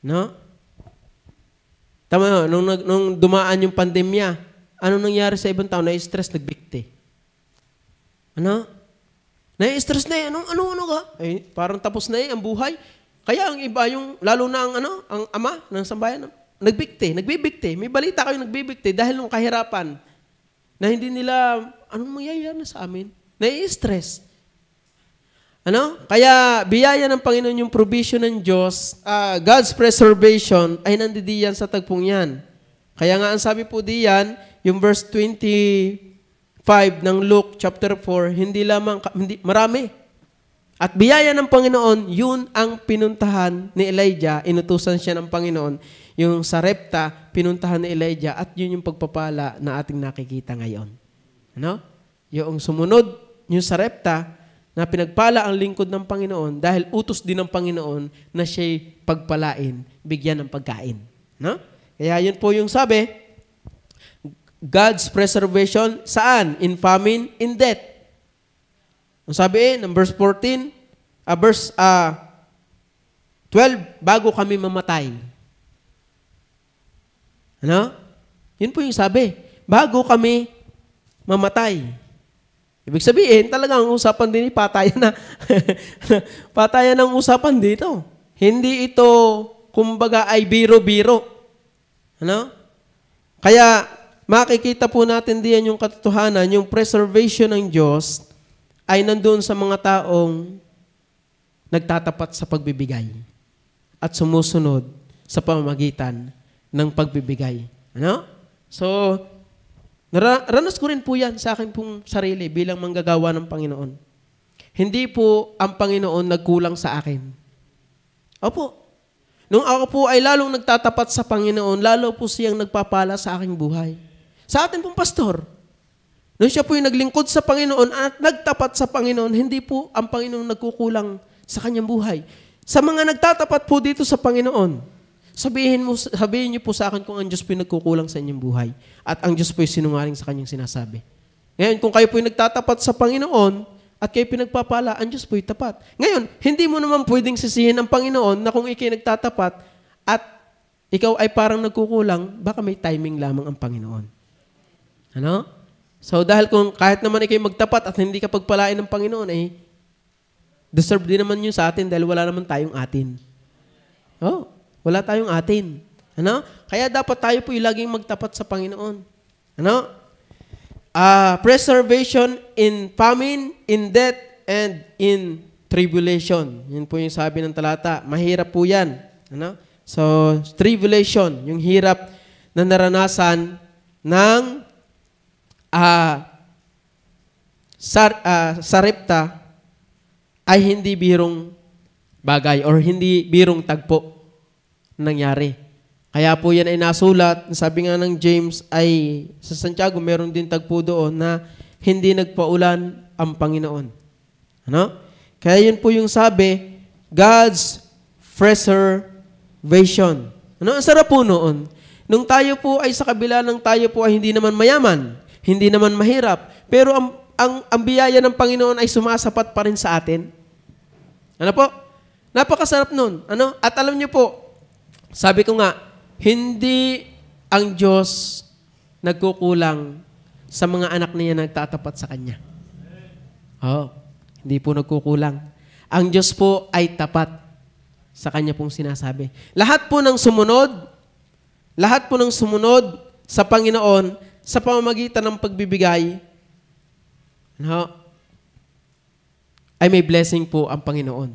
S1: No? Tama, nung dumaan yung pandemya, ano nangyari sa ibang tao? Na-stress, nagbikti. Ano? Na-stress na eh. Ano ka? Eh, parang tapos na eh ang buhay. Kaya ang iba yung, lalo na ang ama ng sambayan, nagbibikti. May balita kayo nagbibikti dahil nung kahirapan na hindi nila, anong mangyayari na sa amin? Na-stress. Ano? Kaya biyaya ng Panginoon yung provision ng Diyos, God's preservation ay nandidiyan sa tagpong yan. Kaya nga ang sabi po diyan, yung verse 25 ng Luke chapter 4, hindi marami. At biyaya ng Panginoon, yun ang pinuntahan ni Elijah, inutusan siya ng Panginoon. Yung Sarepta, pinuntahan ni Elijah, at yun yung pagpapala na ating nakikita ngayon. Ano? Yung sumunod, yung Sarepta, na pinagpala ang lingkod ng Panginoon dahil utos din ng Panginoon na siya'y pagpalain, bigyan ng pagkain. No? Kaya yun po yung sabi, God's preservation, saan? In famine, in death. Ang sabi ng verse 14, verse 12, bago kami mamatay. Ano? Yun po yung sabi, bago kami mamatay. Ibig sabihin, talagang usapan din, patayan na. Patayan ang usapan dito. Hindi ito, kumbaga, ay biro-biro. Ano? Kaya, makikita po natin diyan yung katotohanan, yung preservation ng Diyos ay nandoon sa mga taong nagtatapat sa pagbibigay at sumusunod sa pamamagitan ng pagbibigay. Ano? So, ranas ko rin po yan sa akin pong sarili bilang manggagawa ng Panginoon. Hindi po ang Panginoon nagkulang sa akin. Opo. Nung ako po ay lalong nagtatapat sa Panginoon, lalo po siyang nagpapala sa aking buhay. Sa atin pong pastor, nung siya po yung naglingkod sa Panginoon at nagtapat sa Panginoon, hindi po ang Panginoon nagkukulang sa kanyang buhay. Sa mga nagtatapat po dito sa Panginoon, sabihin niyo po sa akin kung ang Diyos po yung nagkukulang sa inyong buhay at ang Diyos po yung sinungaling sa kanyang sinasabi. Ngayon, kung kayo po yung nagtatapat sa Panginoon at kayo pinagpapala, ang Diyos po yung tapat. Ngayon, hindi mo naman pwedeng sisihin ang Panginoon na kung ikaw nagtatapat at ikaw ay parang nagkukulang, baka may timing lamang ang Panginoon. Ano? So, dahil kung kahit naman ikaw magtapat at hindi ka pagpalain ng Panginoon, eh, deserve din naman yun sa atin dahil wala naman tayong atin. Oh, wala tayong atin. Ano? Kaya dapat tayo po yung laging magtapat sa Panginoon. Ano? Preservation in famine, in death, and in tribulation. Yun po yung sabi ng talata. Mahirap po yan. Ano? So, tribulation, yung hirap na naranasan ng Sarepta ay hindi birong bagay or hindi birong tagpo nangyari. Kaya po yan ay nasulat, sabi nga ng James ay sa Santiago meron din tagpo doon na hindi nagpaulan ang Panginoon. Ano? Kaya yun po yung sabi, God's preservation. Ano? Ang sarap po noon. Nung tayo po ay sa kabila ng tayo po ay hindi naman mayaman, hindi naman mahirap, pero ang biyaya ng Panginoon ay sumasapat pa rin sa atin. Ano po? Napakasarap nun. Ano? At alam niyo po, sabi ko nga, hindi ang Diyos nagkukulang sa mga anak niya na nagtatapat sa Kanya. Hindi po nagkukulang. Ang Diyos po ay tapat sa Kanya pong sinasabi. Lahat po ng sumunod sa Panginoon sa pamamagitan ng pagbibigay, ay may blessing po ang Panginoon.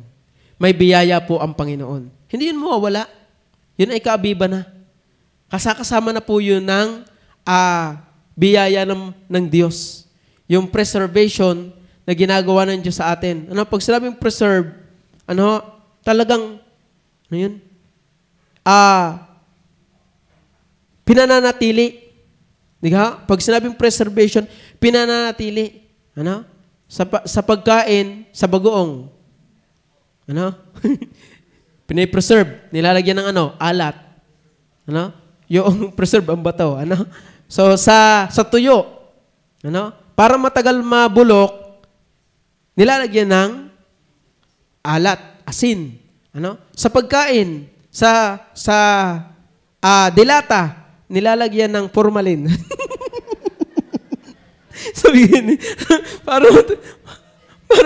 S1: May biyaya po ang Panginoon. Hindi yun mawawala. Yun ay kaabiba na. Kasama na po yun ng biyaya ng Diyos. Yung preservation na ginagawa ng Diyos sa atin. Pag sinabing preserve, talagang, pinananatili. Di ba? Pag sinabing preservation, pinananatili. Ano? Sa pagkain, sa bagoong. Ano? Pinipreserve. Nilalagyan ng alat. Ano? Yung preserve ang bato. Ano? So, sa tuyo, ano? Para matagal mabulok, nilalagyan ng alat, asin. Ano? Sa pagkain, sa dilata, nilalagyan ng formalin. Sabihin, para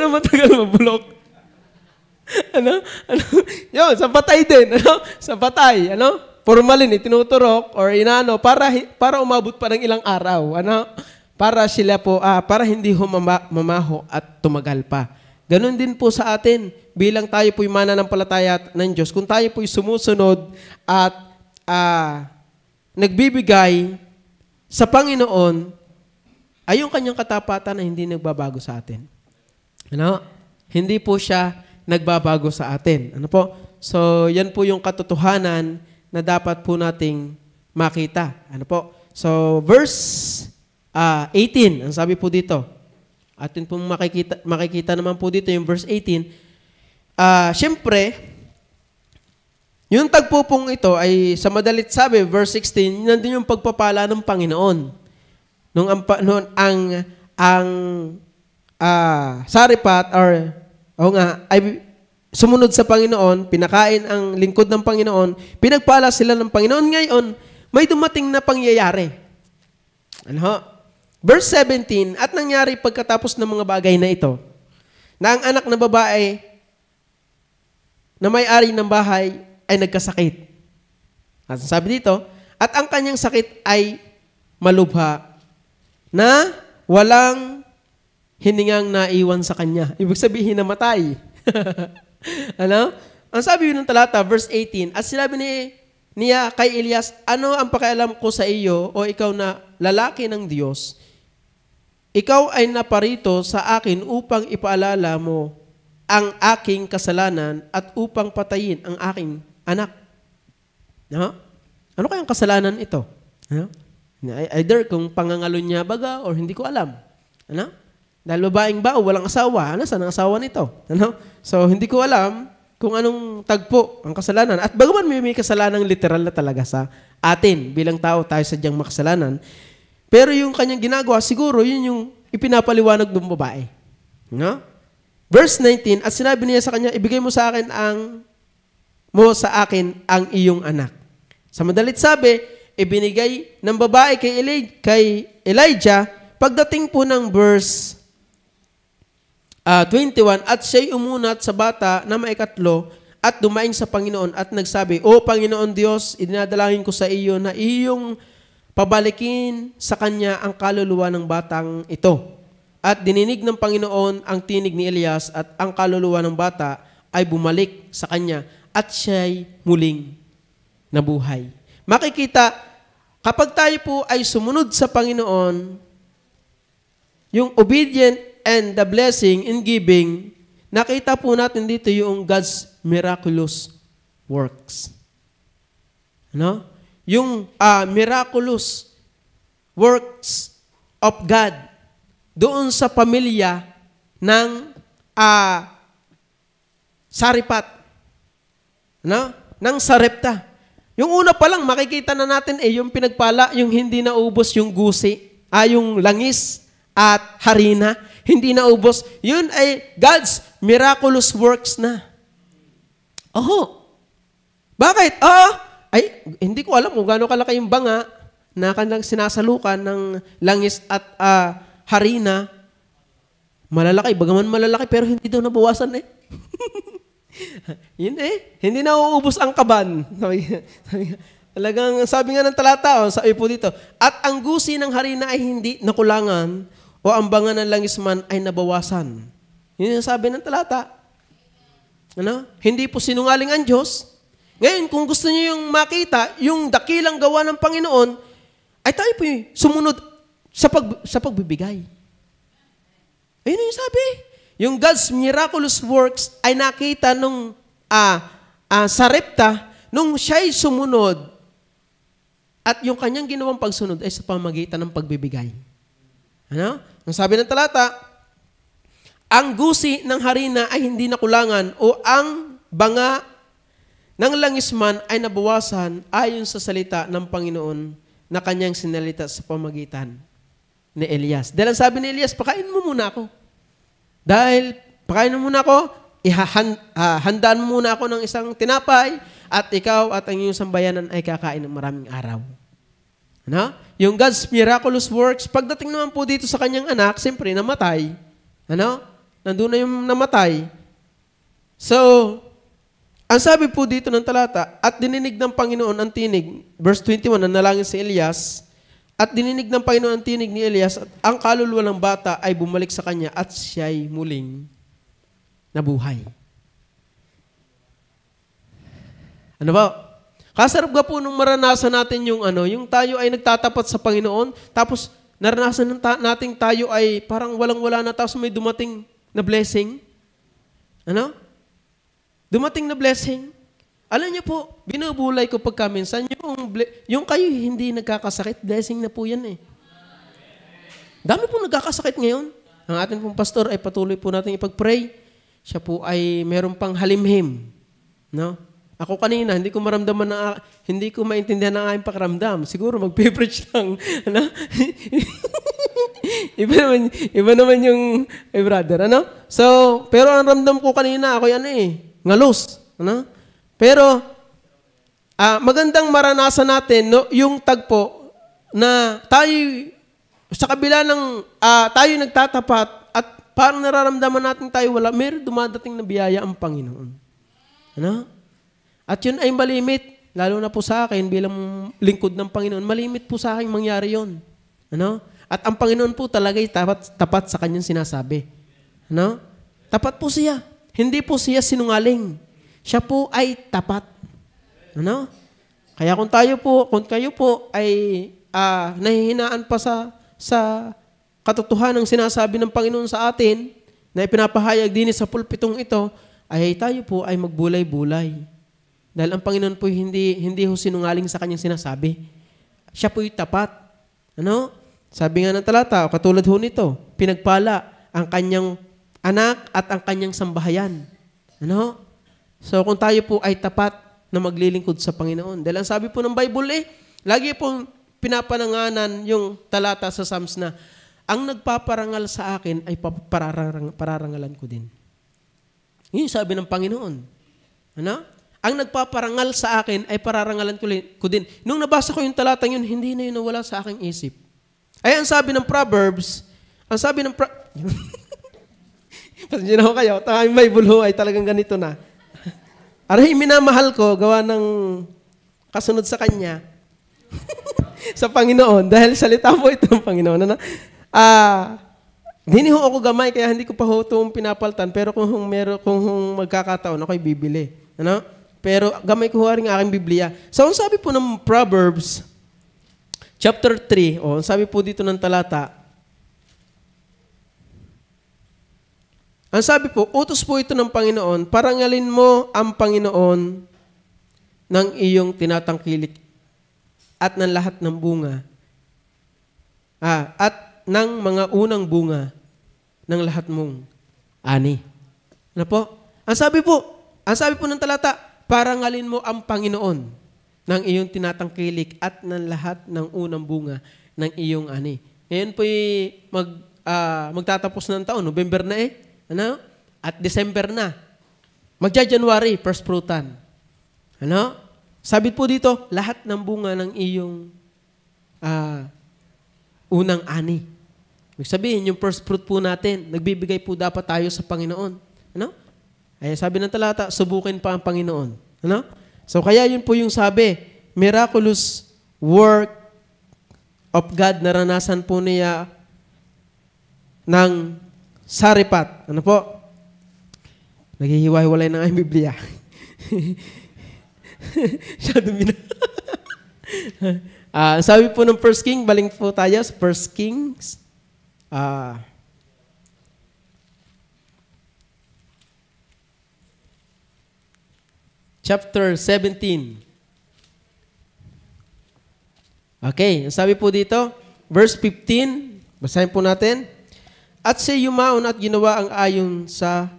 S1: matagal mabulok. Yun, sa patay din. Sa patay, formalin, itinuturok or para umabot pa ng ilang araw. Para sila po, para hindi mamaho at tumagal pa. Ganon din po sa atin, bilang tayo po'y mananampalataya ng Diyos. Kung tayo po'y sumusunod at nagbibigay sa Panginoon, ay yung kanyang katapatan na hindi nagbabago sa atin. Hindi po siya nagbabago sa atin. So, yan po yung katotohanan na dapat po nating makita. So, verse 18, ang sabi po dito, atin pong makikita naman po dito yung verse 18. Siyempre, yung tagpo pong ito ay sa madalit sabi, verse 16, nandun yung pagpapala ng Panginoon. Nung ang Saripat ay sumunod sa Panginoon, pinakain ang lingkod ng Panginoon, pinagpala sila ng Panginoon. Ngayon, may dumating na pangyayari. Verse 17, at nangyari pagkatapos ng mga bagay na ito, na ang anak na babae na may-ari ng bahay ay nagkasakit. At sabi dito, at ang kanyang sakit ay malubha na walang hiningang naiwan sa kanya. Ibig sabihin, namatay. Ang sabi ng talata, verse 18, at sinabi niya kay Elias, ano ang pakialam ko sa iyo o ikaw na lalaki ng Diyos? Ikaw ay naparito sa akin upang ipaalala mo ang aking kasalanan at upang patayin ang aking anak. Ano kayang kasalanan ito? Either kung pangangalo niya baga or hindi ko alam. Dahil babaeng ba o walang asawa? Saan ang asawa nito? So, hindi ko alam kung anong tagpo ang kasalanan. At bagaman may kasalanan literal na talaga sa atin. Bilang tao, tayo sadyang makasalanan. Pero yung kanyang ginagawa, siguro yun yung ipinapaliwanag ng babae. Verse 19, at sinabi niya sa kanya, ibigay mo sa akin ang iyong anak. Sa madalit sabi, ibinigay ng babae kay Elijah, pagdating po ng verse 21, at siya'y umunat sa bata na maikatlo at dumaing sa Panginoon at nagsabi, O Panginoon Diyos, idinadalangin ko sa iyo na iyong pabalikin sa kanya ang kaluluwa ng batang ito. At dininig ng Panginoon ang tinig ni Elias at ang kaluluwa ng bata ay bumalik sa kanya at siya'y muling nabuhay. Makikita, kapag tayo po ay sumunod sa Panginoon, yung obedient and the blessing in giving, nakita po natin dito yung God's miraculous works. Yung miraculous works of God doon sa pamilya ng Saripat. Ng Sarepta. Yung una pa lang, makikita na natin yung pinagpala, yung hindi naubos yung gusi, yung langis at harina, hindi naubos. Yun ay God's miraculous works na. Bakit? Hindi ko alam kung gaano kalaki yung banga na kanilang sinasalukan ng langis at harina. Malalaki, bagaman malalaki, pero hindi daw nabawasan Yun hindi na uubos ang kaban. Talagang sabi nga ng talata, sabi po dito, at ang gusi ng harina ay hindi nakulangan o ang banga ng langis man ay nabawasan. Yun yung sabi ng talata. Hindi po sinungaling ang Diyos. Ngayon, kung gusto niyo yung makita, yung dakilang gawa ng Panginoon, ay tayo po sumunod sa pagbibigay. Ayun yung sabi. Yung God's miraculous works ay nakita nung Sarepta, nung siya'y sumunod At yung kanyang ginawang pagsunod ay sa pamamagitan ng pagbibigay. Ano? Ang sabi ng talata, ang gusi ng harina ay hindi nakulangan o ang banga ng langisman ay nabawasan ayon sa salita ng Panginoon na kanyang sinalita sa pamamagitan ni Elias. Dahil ang sabi ni Elias, pakain mo muna ako. Dahil pakain mo muna ako, handaan mo muna ako ng isang tinapay at ikaw at ang iyong sambayanan ay kakain ng maraming araw. Ano? Yung God's miraculous works, pagdating naman po dito sa kanyang anak, siyempre namatay. Ano? Nandun na yung namatay. So, ang sabi po dito ng talata, at dininig ng Panginoon ang tinig, verse 21, nanalangin si Elias, at dininig ng Panginoon ang tinig ni Elias, at ang kaluluwa ng bata ay bumalik sa kanya at siya'y muling nabuhay. Ano ba? Kasarap ga po nung maranasan natin yung tayo ay nagtatapat sa Panginoon, tapos naranasan natin tayo ay parang walang-wala na, tapos may dumating na blessing. Ano? Dumating na blessing. Alam niyo po, binubulay ko pagka minsan, yung kayo hindi nagkakasakit, blessing na po yan eh. Dami po nagkakasakit ngayon. Ang ating pong pastor ay patuloy po natin ipag-pray. Siya po ay meron pang halimhim. No? Ako kanina, hindi ko maintindihan ang aking pakiramdam. Siguro mag-preach lang. Ano? iba naman yung brother. Ano? So, pero ang ramdam ko kanina, ako ngalos. Ano? Pero, magandang maranasan natin yung tagpo na tayo, sa kabila ng tayo nagtatapat at parang nararamdaman natin tayo meron dumadating na biyaya ang Panginoon. Ano? At yun ay malimit, lalo na po sa akin bilang lingkod ng Panginoon, malimit po sa akin mangyari yun. Ano? At ang Panginoon po talaga ay tapat sa kanyang sinasabi. Ano? Tapat po siya. Hindi po siya sinungaling. Siya po ay tapat. Ano? Kaya kung kayo po ay nahihinaan pa sa katotohanan ng sinasabi ng Panginoon sa atin, na ipinapahayag din sa pulpitong ito, ay tayo po ay magbulay-bulay. Dahil ang Panginoon po hindi ho sinungaling sa kanyang sinasabi. Siya po'y tapat. Ano? Sabi nga ng talata, katulad ho nito, pinagpala ang kanyang anak at ang kanyang sambahayan. Ano? So kung tayo po ay tapat na maglilingkod sa Panginoon. Dahil ang sabi po ng Bible lagi pong pinapananganan yung talata sa Psalms na, ang nagpaparangal sa akin ay pararangalan ko din. Yun sabi ng Panginoon. Ano? Ang nagpaparangal sa akin ay pararangalan ko din. Nung nabasa ko yung talatang yun, hindi na yun nawala sa aking isip. Ay, ang sabi ng Proverbs, pasensya na ho kayo, ang Bible ho ay talagang ganito na. Aray, minamahal ko, gawa ng kasunod sa Kanya, sa Panginoon, dahil salita po ito ng Panginoon. Hindi ho ako gamay, kaya hindi ko pa ho itong pinapaltan, pero kung magkakataon, ako'y bibili. Ano? Pero gamay ko rin ang aking Biblia. So, ang sabi po ng Proverbs, chapter 3, ang sabi po dito ng talata, ang sabi po, utos po ito ng Panginoon, parangalin mo ang Panginoon ng iyong tinatangkilik at ng lahat ng bunga, at ng mga unang bunga ng lahat mong ani. Ano po? Ang sabi po ng talata, parangalin mo ang Panginoon ng iyong tinatangkilik at ng lahat ng unang bunga ng iyong ani. Ngayon po magtatapos ng taon, November na ano? At December na. Magja-January, first fruitan. Ano? Sabi po dito, lahat ng bunga ng iyong unang ani. Ibig sabihin, yung first fruit po natin, nagbibigay po dapat tayo sa Panginoon. Ano? Ay sabi ng talata, subukin pa ang Panginoon. Ano? So kaya yun po yung sabi, miraculous work of God, naranasan po niya ng Saripat. Ano po? Naghihiwa-hiwalay na nga yung Biblia. Sabi po ng 1 King, baling po tayo sa 1 Kings. Chapter 17. Okay, ang sabi po dito, verse 15, basahin po natin. At siya yumaon at ginawa ang ayon sa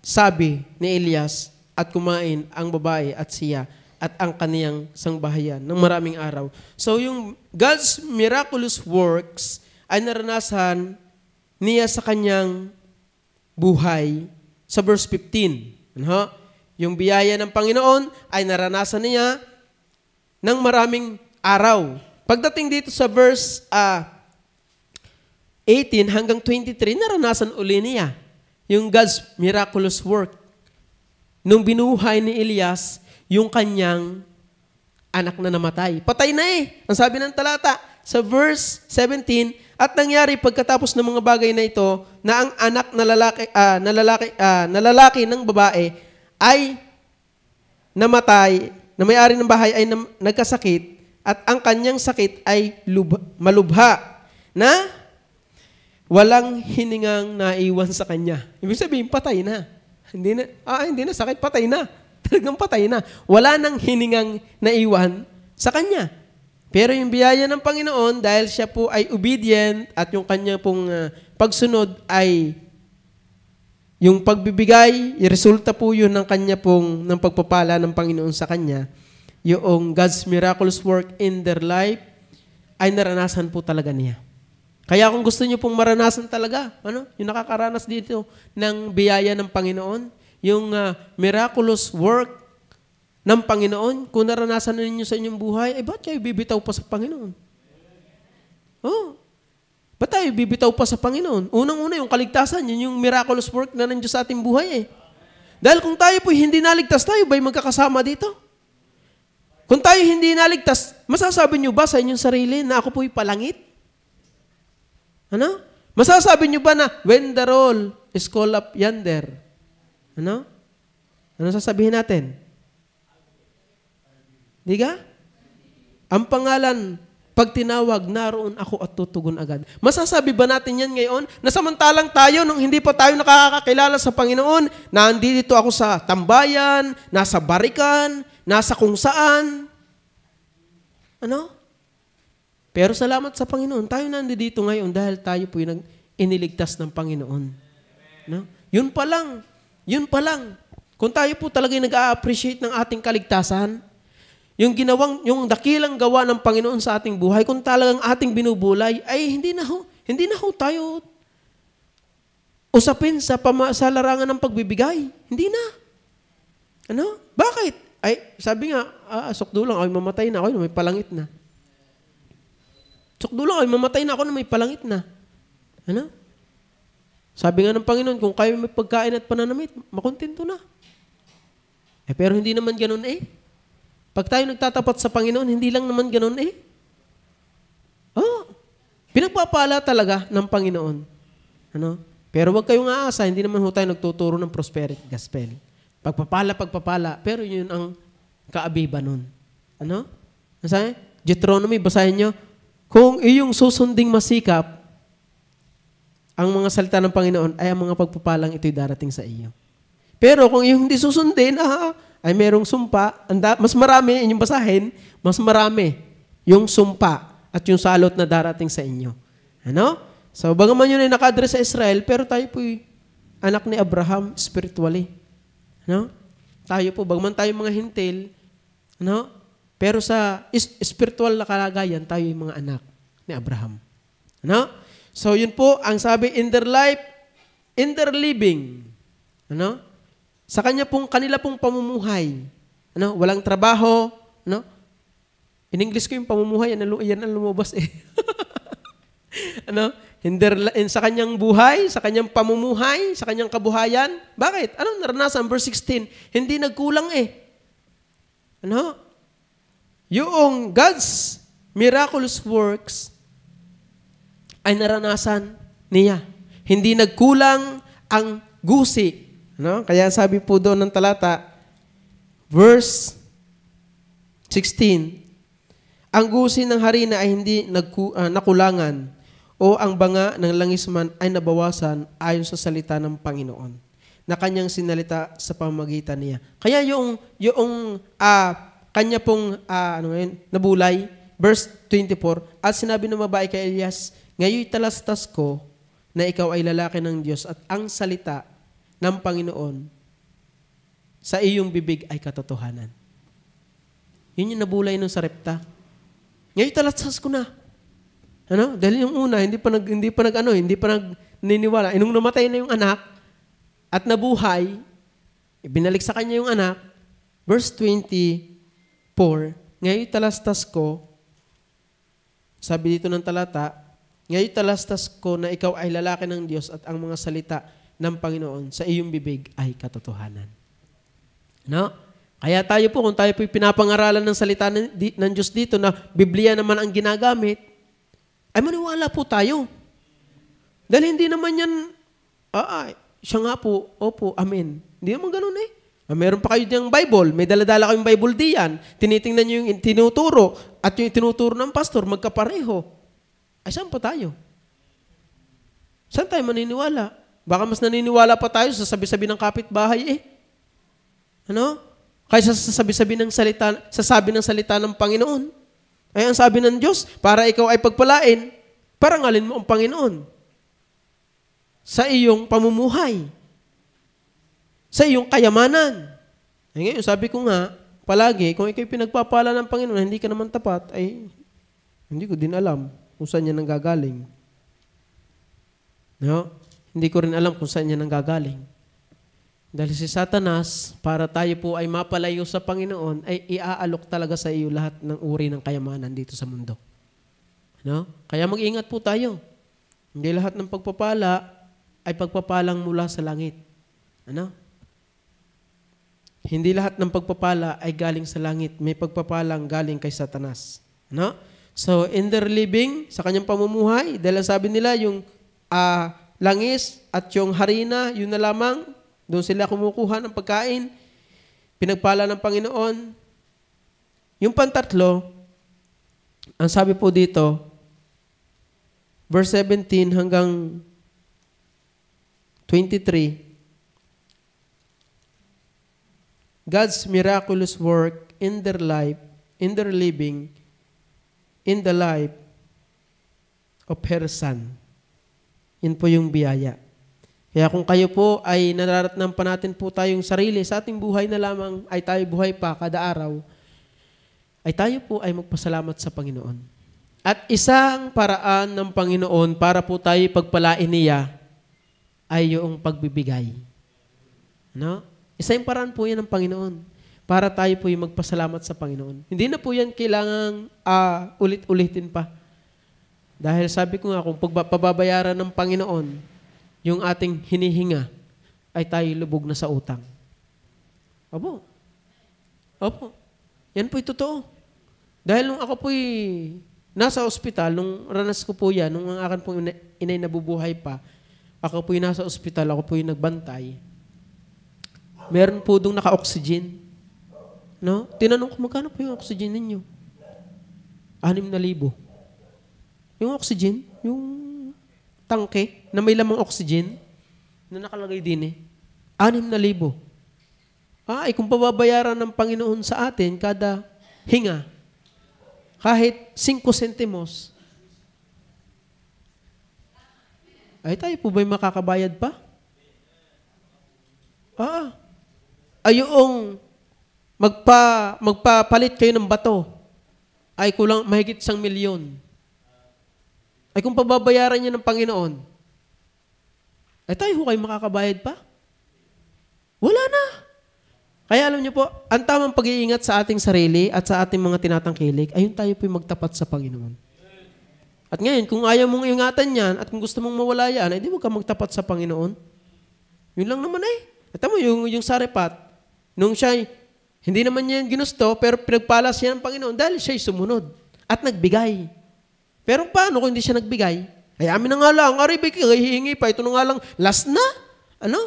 S1: sabi ni Elias at kumain ang babae at siya at ang kaniyang sangbahayan ng maraming araw. So yung God's miraculous works ay naranasan niya sa kanyang buhay sa verse 15. Ano? Yung biyaya ng Panginoon ay naranasan niya ng maraming araw. Pagdating dito sa verse 18 hanggang 23, naranasan uli niya yung God's miraculous work. Nung binuhay ni Elias, yung kanyang anak na namatay. Patay na eh. Ang sabi ng talata sa verse 17, at nangyari pagkatapos ng mga bagay na ito, na ang anak na lalaki ng babae ay namatay, na may-ari ng bahay ay nagkasakit, at ang kanyang sakit ay malubha, na walang hiningang naiwan sa kanya. Ibig sabihin, patay na. Hindi na sakit, patay na. Talagang patay na. Wala nang hiningang naiwan sa kanya. Pero yung biyaya ng Panginoon, dahil siya po ay obedient at yung kanya pong pagsunod ay yung pagbibigay, resulta po yun ng kanya pong ng pagpapala ng Panginoon sa kanya. Yung God's miraculous work in their life ay naranasan po talaga niya. Kaya kung gusto niyo pong maranasan talaga, yung nakakaranas dito ng biyaya ng Panginoon, yung miraculous work ng Panginoon, kung naranasan ninyo sa inyong buhay, ba't kayo bibitaw pa sa Panginoon? Ba't tayo bibitaw pa sa Panginoon? Unang-una, yung kaligtasan, yun yung miraculous work na nandiyo sa ating buhay . Dahil kung tayo po hindi naligtas, tayo ba'y magkakasama dito? Kung tayo hindi naligtas, masasabi niyo ba sa inyong sarili na ako po'y palangit? Ano? Masasabi niyo ba na when the roll is called up yonder? Ano sasabihin natin? Di ka? Ang pangalan, pag tinawag, naroon ako at tutugon agad. Masasabi ba natin yan ngayon? Na samantalang tayo, nung hindi pa tayo nakakakilala sa Panginoon, na andito ako sa tambayan, nasa barikan, nasa kung saan. Pero salamat sa Panginoon, tayo nandito ngayon dahil tayo po yung iniligtas ng Panginoon. Yun pa lang. Kung tayo po talaga yung nag-a-appreciate ng ating kaligtasan, yung dakilang gawa ng Panginoon sa ating buhay, kung talagang ating binubulay, ay hindi na ho tayo usapin sa larangan ng pagbibigay. Hindi na. Bakit? Sabi nga, sukdo lang, mamatay na ako, may palangit na. Sukdo lang, mamatay na ako na may palangit na. Sabi nga ng Panginoon, kung kayo may pagkain at pananamit, makontento na. Pero hindi naman ganun . Pag tayo nagtatapat sa Panginoon, hindi lang naman ganun . Pinagpapala talaga ng Panginoon. Pero wag kayong aasa, hindi naman tayo nagtuturo ng prosperity gospel. Pagpapala, pero yun ang kaabiba nun. Sabi? Deuteronomy, basahin nyo. Kung iyong susunding masikap, ang mga salita ng Panginoon ay ang mga pagpapalang ito'y darating sa iyo. Pero kung iyong hindi susundin, ay merong sumpa, mas marami, inyong basahin, mas marami yung sumpa at yung salot na darating sa inyo. So, bagaman yun ay naka-address sa Israel, pero tayo po'y anak ni Abraham spiritually. Tayo po, bagaman tayo mga hintil, pero sa spiritual na kalagayan, tayo yung mga anak ni Abraham. So, yun po, ang sabi, in their life, in their living, sa kanila pong pamumuhay, walang trabaho, in English ko yung pamumuhay, yan ang lumabas . Sa kanyang buhay, sa kanyang pamumuhay, sa kanyang kabuhayan. Bakit? Anong naranasan? Verse 16, hindi nagkulang . Yung God's miraculous works ay naranasan niya. Hindi nagkulang ang gusi. Kaya sabi po doon ng talata, verse 16, ang gusi ng harina ay hindi nakulangan o ang banga ng langis man ay nabawasan ayon sa salita ng Panginoon na kanyang sinalita sa pamamagitan niya. Kaya yung kanya pong nabulay, Verse 24, at sinabi ng babae kay Elias, ngayon talastas ko na ikaw ay lalaki ng Diyos at ang salita ng Panginoon sa iyong bibig ay katotohanan. Yun yung nabulay ng Sarepta. Ngayon talastas ko na. Ano? Dahil yung una, hindi pa nagnininiwala. Nung namatay na yung anak at nabuhay, binalik sa kanya yung anak. Verse 24, ngayon talastas ko, sabi dito ng talata, ngayon talastas ko na ikaw ay lalaki ng Diyos at ang mga salita ng Panginoon sa iyong bibig ay katotohanan. No? Kaya tayo po, kung tayo po pinapangaralan ng salita ng Diyos dito na Biblia naman ang ginagamit, ay maniwala po tayo. Dahil hindi naman yan, siya nga po, opo, amen. Hindi naman ganun eh. Meron pa kayo diyang Bible, may daladala kayong Bible diyan, tinitingnan nyo yung tinuturo, at yung tinuturo ng pastor, magkapareho. Ay, saan pa tayo? Saan tayo maniniwala? Baka mas naniniwala pa tayo sa sabi-sabi ng kapitbahay eh. Ano? Kaysa sa sabi-sabi ng salita, sasabi ng salita ng Panginoon. Ay, ang sabi ng Diyos, para ikaw ay pagpalain, parangalin mo ang Panginoon sa iyong pamumuhay, sa iyong kayamanan. Ay ngayon, sabi ko nga, palagi, kung ikaw pinagpapala ng Panginoon, hindi ka naman tapat, ay hindi ko din alam kung saan niya nanggagaling. No? Hindi ko rin alam kung saan niya nanggagaling. Dahil si Satanas, para tayo po ay mapalayo sa Panginoon, ay iaalok talaga sa iyo lahat ng uri ng kayamanan dito sa mundo. No? Kaya mag-ingat po tayo. Hindi lahat ng pagpapala ay pagpapalang mula sa langit. Ano? Hindi lahat ng pagpapala ay galing sa langit. May pagpapalang galing kay Satanas. No? So, in their living, sa kanyang pamumuhay, dahil sabi nila, yung langis at yung harina, yun na lamang, doon sila kumukuha ng pagkain, pinagpala ng Panginoon. Yung pantatlo, ang sabi po dito, verse 17 hanggang 23, God's miraculous work in their life, in their living, in the life of her Son. Yun po yung biyaya. Kaya kung kayo po ay nararatnang pa natin po tayong sarili sa ating buhay na lamang ay tayo buhay pa kada araw, ay tayo po ay magpasalamat sa Panginoon. At isang paraan ng Panginoon para po tayo pagpalain niya ay yung pagbibigay. No? Isa yung paraan po yan ng Panginoon para tayo po yung magpasalamat sa Panginoon. Hindi na po yan kailangang ulit-ulitin pa. Dahil sabi ko nga, kung pababayaran ng Panginoon yung ating hinihinga, ay tayo lubog na sa utang. Opo. Opo. Yan po'y totoo. Dahil nung ako po'y nasa ospital, nung ranas ko po yan, nung ang akin pong inay nabubuhay pa, ako po'y nasa ospital, ako po'y nagbantay. Meron po doon naka-oxygen. No? Tinanong ko, magkano po yung oxygen ninyo? 6,000. Yung oxygen, yung tangke na may lamang oxygen na nakalagay din 6,000. Ay, kung pababayaran ng Panginoon sa atin kada hinga, kahit 5 sentimos, ay tayo po ba'y makakabayad pa? Ay yung magpapalit kayo ng bato, ay kulang mahigit 1,000,000. Ay kung pababayaran niya ng Panginoon, ay tayo ho kayo makakabayad pa? Wala na. Kaya alam niyo po, ang tamang pag-iingat sa ating sarili at sa ating mga tinatangkilik, ayun tayo po magtapat sa Panginoon. At ngayon, kung ayaw mong ingatan yan at kung gusto mong mawala yan, ay di mo ka magtapat sa Panginoon. Yun lang naman eh. At mo, yung Sarepat, nung siya, hindi naman niya ginusto, pero pinagpala siya ng Panginoon dahil siya'y sumunod at nagbigay. Pero paano kung hindi siya nagbigay? Ay amin na nga lang, aribig, hihingi pa. Ito na nga lang, last na. Ano?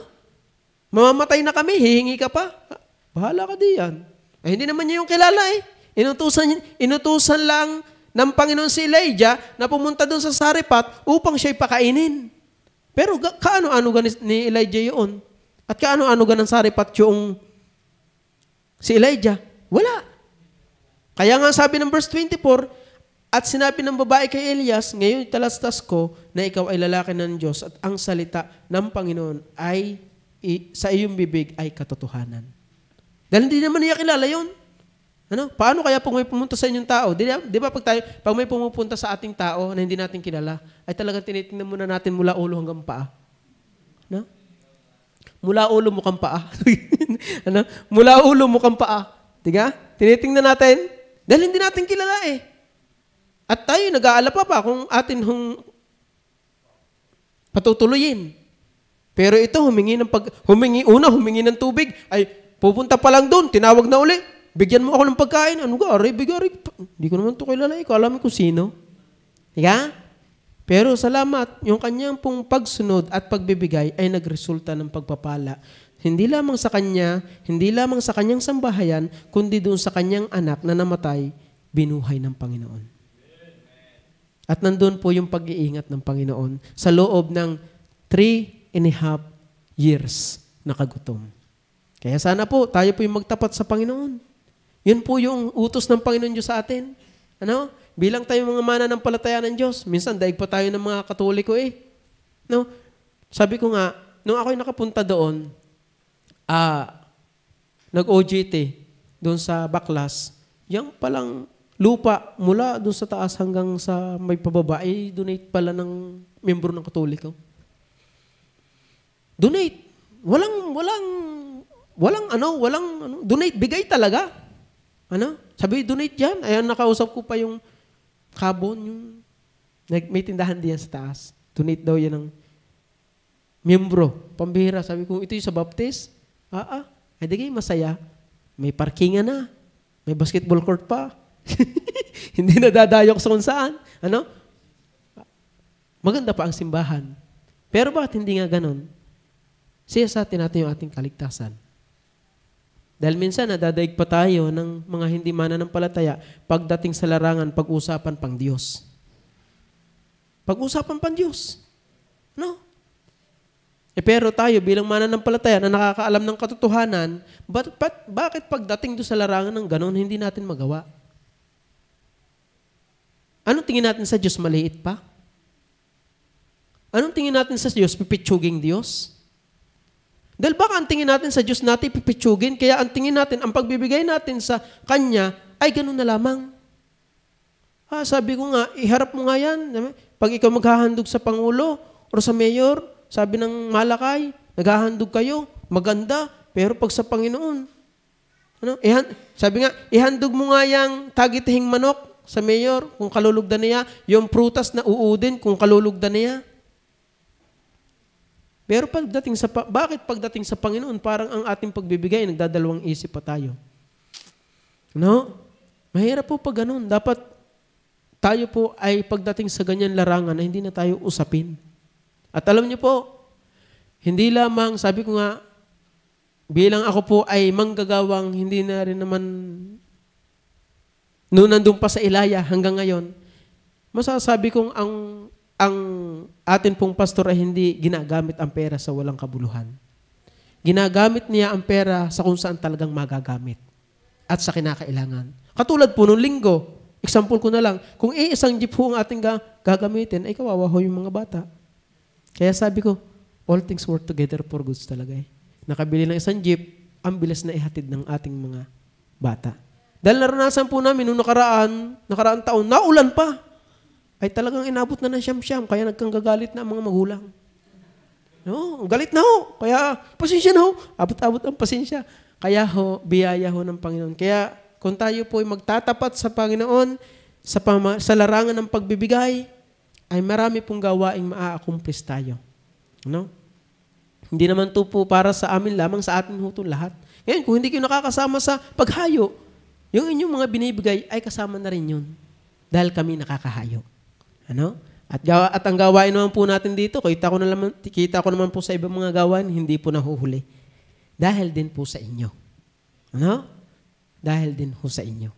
S1: Mamamatay na kami, hihingi ka pa. Bahala ka diyan. Ay hindi naman niya yung kilala eh. Inutusan lang ng Panginoon si Elijah na pumunta doon sa Sarepat upang siya'y pakainin. Pero kaano-ano ni Elijah yun? At kaano-ano ng Sarepat yung si Elijah? Wala. Kaya nga sabi ng verse 24, At sinabi ng babae kay Elias, ngayon talastas ko na ikaw ay lalaki ng Diyos at ang salita ng Panginoon ay sa iyong bibig ay katotohanan. Dahil hindi naman niya kilala yun. Ano? Paano kaya pag may pumunta sa inyong tao? Di ba pag may pumupunta sa ating tao na hindi natin kilala, ay talagang tinitingnan muna natin mula ulo hanggang paa. No? Mula ulo mo kang paa. Ano? Mula ulo mo kang paa. Diga? Tinitingnan natin dahil hindi natin kilala eh. At tayo nag-aalala pa kung atin patutuloyin. Pero ito, humingi ng tubig, ay pupunta pa lang doon, tinawag na uli. Bigyan mo ako ng pagkain. Ano ka? Bigari. Hindi ko naman ito kilala. Ikaw alam kung sino. Diga? Pero salamat, yung kanyang pong pagsunod at pagbibigay ay nagresulta ng pagpapala. Hindi lamang sa kanya, hindi lamang sa kanyang sambahayan, kundi doon sa kanyang anak na namatay, binuhay ng Panginoon. At nandun po yung pag-iingat ng Panginoon sa loob ng 3.5 years na kagutom. Kaya sana po, tayo po yung magtapat sa Panginoon. Yun po yung utos ng Panginoon Diyos sa atin. Ano? Bilang tayo mga mananampalataya ng Diyos, minsan daig pa tayo ng mga Katoliko eh. No? Sabi ko nga, nung ako'y nakapunta doon, nag-OJT doon sa Baklas, yung palang lupa mula doon sa taas hanggang sa may pababa, ay donate pala ng membro ng Katoliko. Donate. Walang donate, bigay talaga. Ano? Sabi, donate dyan. Ayan, nakausap ko pa yung Kabon, yung may tindahan diyan sa taas. Donate daw yan ng miyembro. Pambihira. Sabi ko, ito yung sa baptist? Ay di masaya. May parkingan na. May basketball court pa. Hindi na dadayok sa kung saan. Ano? Maganda pa ang simbahan. Pero bakit hindi nga ganon? Siya sa atin natin yung ating kaligtasan. Dahil minsan nadadaig pa tayo ng mga hindi mananampalataya pagdating sa larangan, pag-usapan pang Diyos. Pag-usapan pang Diyos. No? Pero tayo bilang mananampalataya na nakakaalam ng katotohanan, bakit pagdating doon sa larangan ng ganon, hindi natin magawa? Anong tingin natin sa Diyos? Maliit pa? Anong tingin natin sa Diyos? Pipitsuging Diyos? Dahil baka ang tingin natin sa Diyos natin pipitsugin, kaya ang tingin natin, ang pagbibigay natin sa Kanya, ay ganun na lamang. Sabi ko nga, iharap mo nga yan. Pag ikaw maghahandog sa Pangulo o sa Mayor, sabi ng Malakay, naghahandog kayo, maganda, pero pag sa Panginoon, sabi nga, ihandog mo nga yung tagitihing manok sa Mayor, kung kalulugdan niya, yung prutas na uudin, kung kalulugdan niya. Pero bakit pagdating sa Panginoon, parang ang ating pagbibigay, nagdadalawang isip pa tayo? No? Mahirap po pag ganun. Dapat tayo po ay pagdating sa ganyan larangan na hindi na tayo usapin. At alam niyo po, hindi lamang, sabi ko nga, bilang ako po ay manggagawang, hindi na rin naman noon nandun pa sa Ilaya hanggang ngayon, masasabi kong ang atin pong pastor ay hindi ginagamit ang pera sa walang kabuluhan. Ginagamit niya ang pera sa kung saan talagang magagamit at sa kinakailangan. Katulad po nung linggo, example ko na lang, kung isang jeep po ang ating gagamitin, ay kawawa ho yung mga bata. Kaya sabi ko, all things work together for goods talaga eh. Nakabili ng isang jeep, ang bilis na ihatid ng ating mga bata. Dahil naranasan po namin nung nakaraan taon, naulan pa. Ay talagang inabot na ng siyam-siyam, kaya nagkanggagalit na ang mga magulang. No, galit na ho. Kaya, pasensya na ho. Abot-abot ang pasensya. Kaya ho, biyaya ho ng Panginoon. Kaya, kung tayo po ay magtatapat sa Panginoon, sa larangan ng pagbibigay, ay marami pong gawaing maa-accomplish tayo. No? Hindi naman ito po para sa amin lamang, sa atin ho ito lahat. Ngayon, kung hindi kayo nakakasama sa paghayo, yung inyong mga binibigay ay kasama na rin yun. Dahil kami nakakahayo. Ano? At ang gawain naman po natin dito, kita ko naman po sa ibang mga gawain, hindi po nahuhuli. Dahil din po sa inyo. Ano? Dahil din po sa inyo.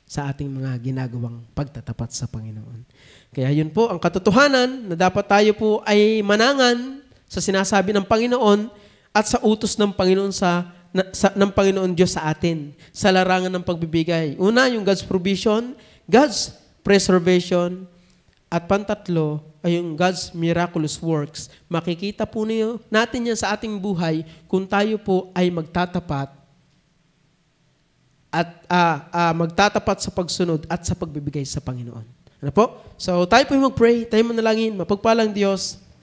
S1: Sa ating mga ginagawang pagtatapat sa Panginoon. Kaya yun po, ang katotohanan na dapat tayo po ay manangan sa sinasabi ng Panginoon at sa utos ng Panginoon ng Panginoon Diyos sa atin, sa larangan ng pagbibigay. Una, yung God's provision, God's preservation, at pantatlo ay yung God's miraculous works. Makikita po natin yan sa ating buhay kung tayo po ay magtatapat at magtatapat sa pagsunod at sa pagbibigay sa Panginoon. Ano po? So tayo po yung mag-pray, tayo manalangin, mapagpalang Diyos.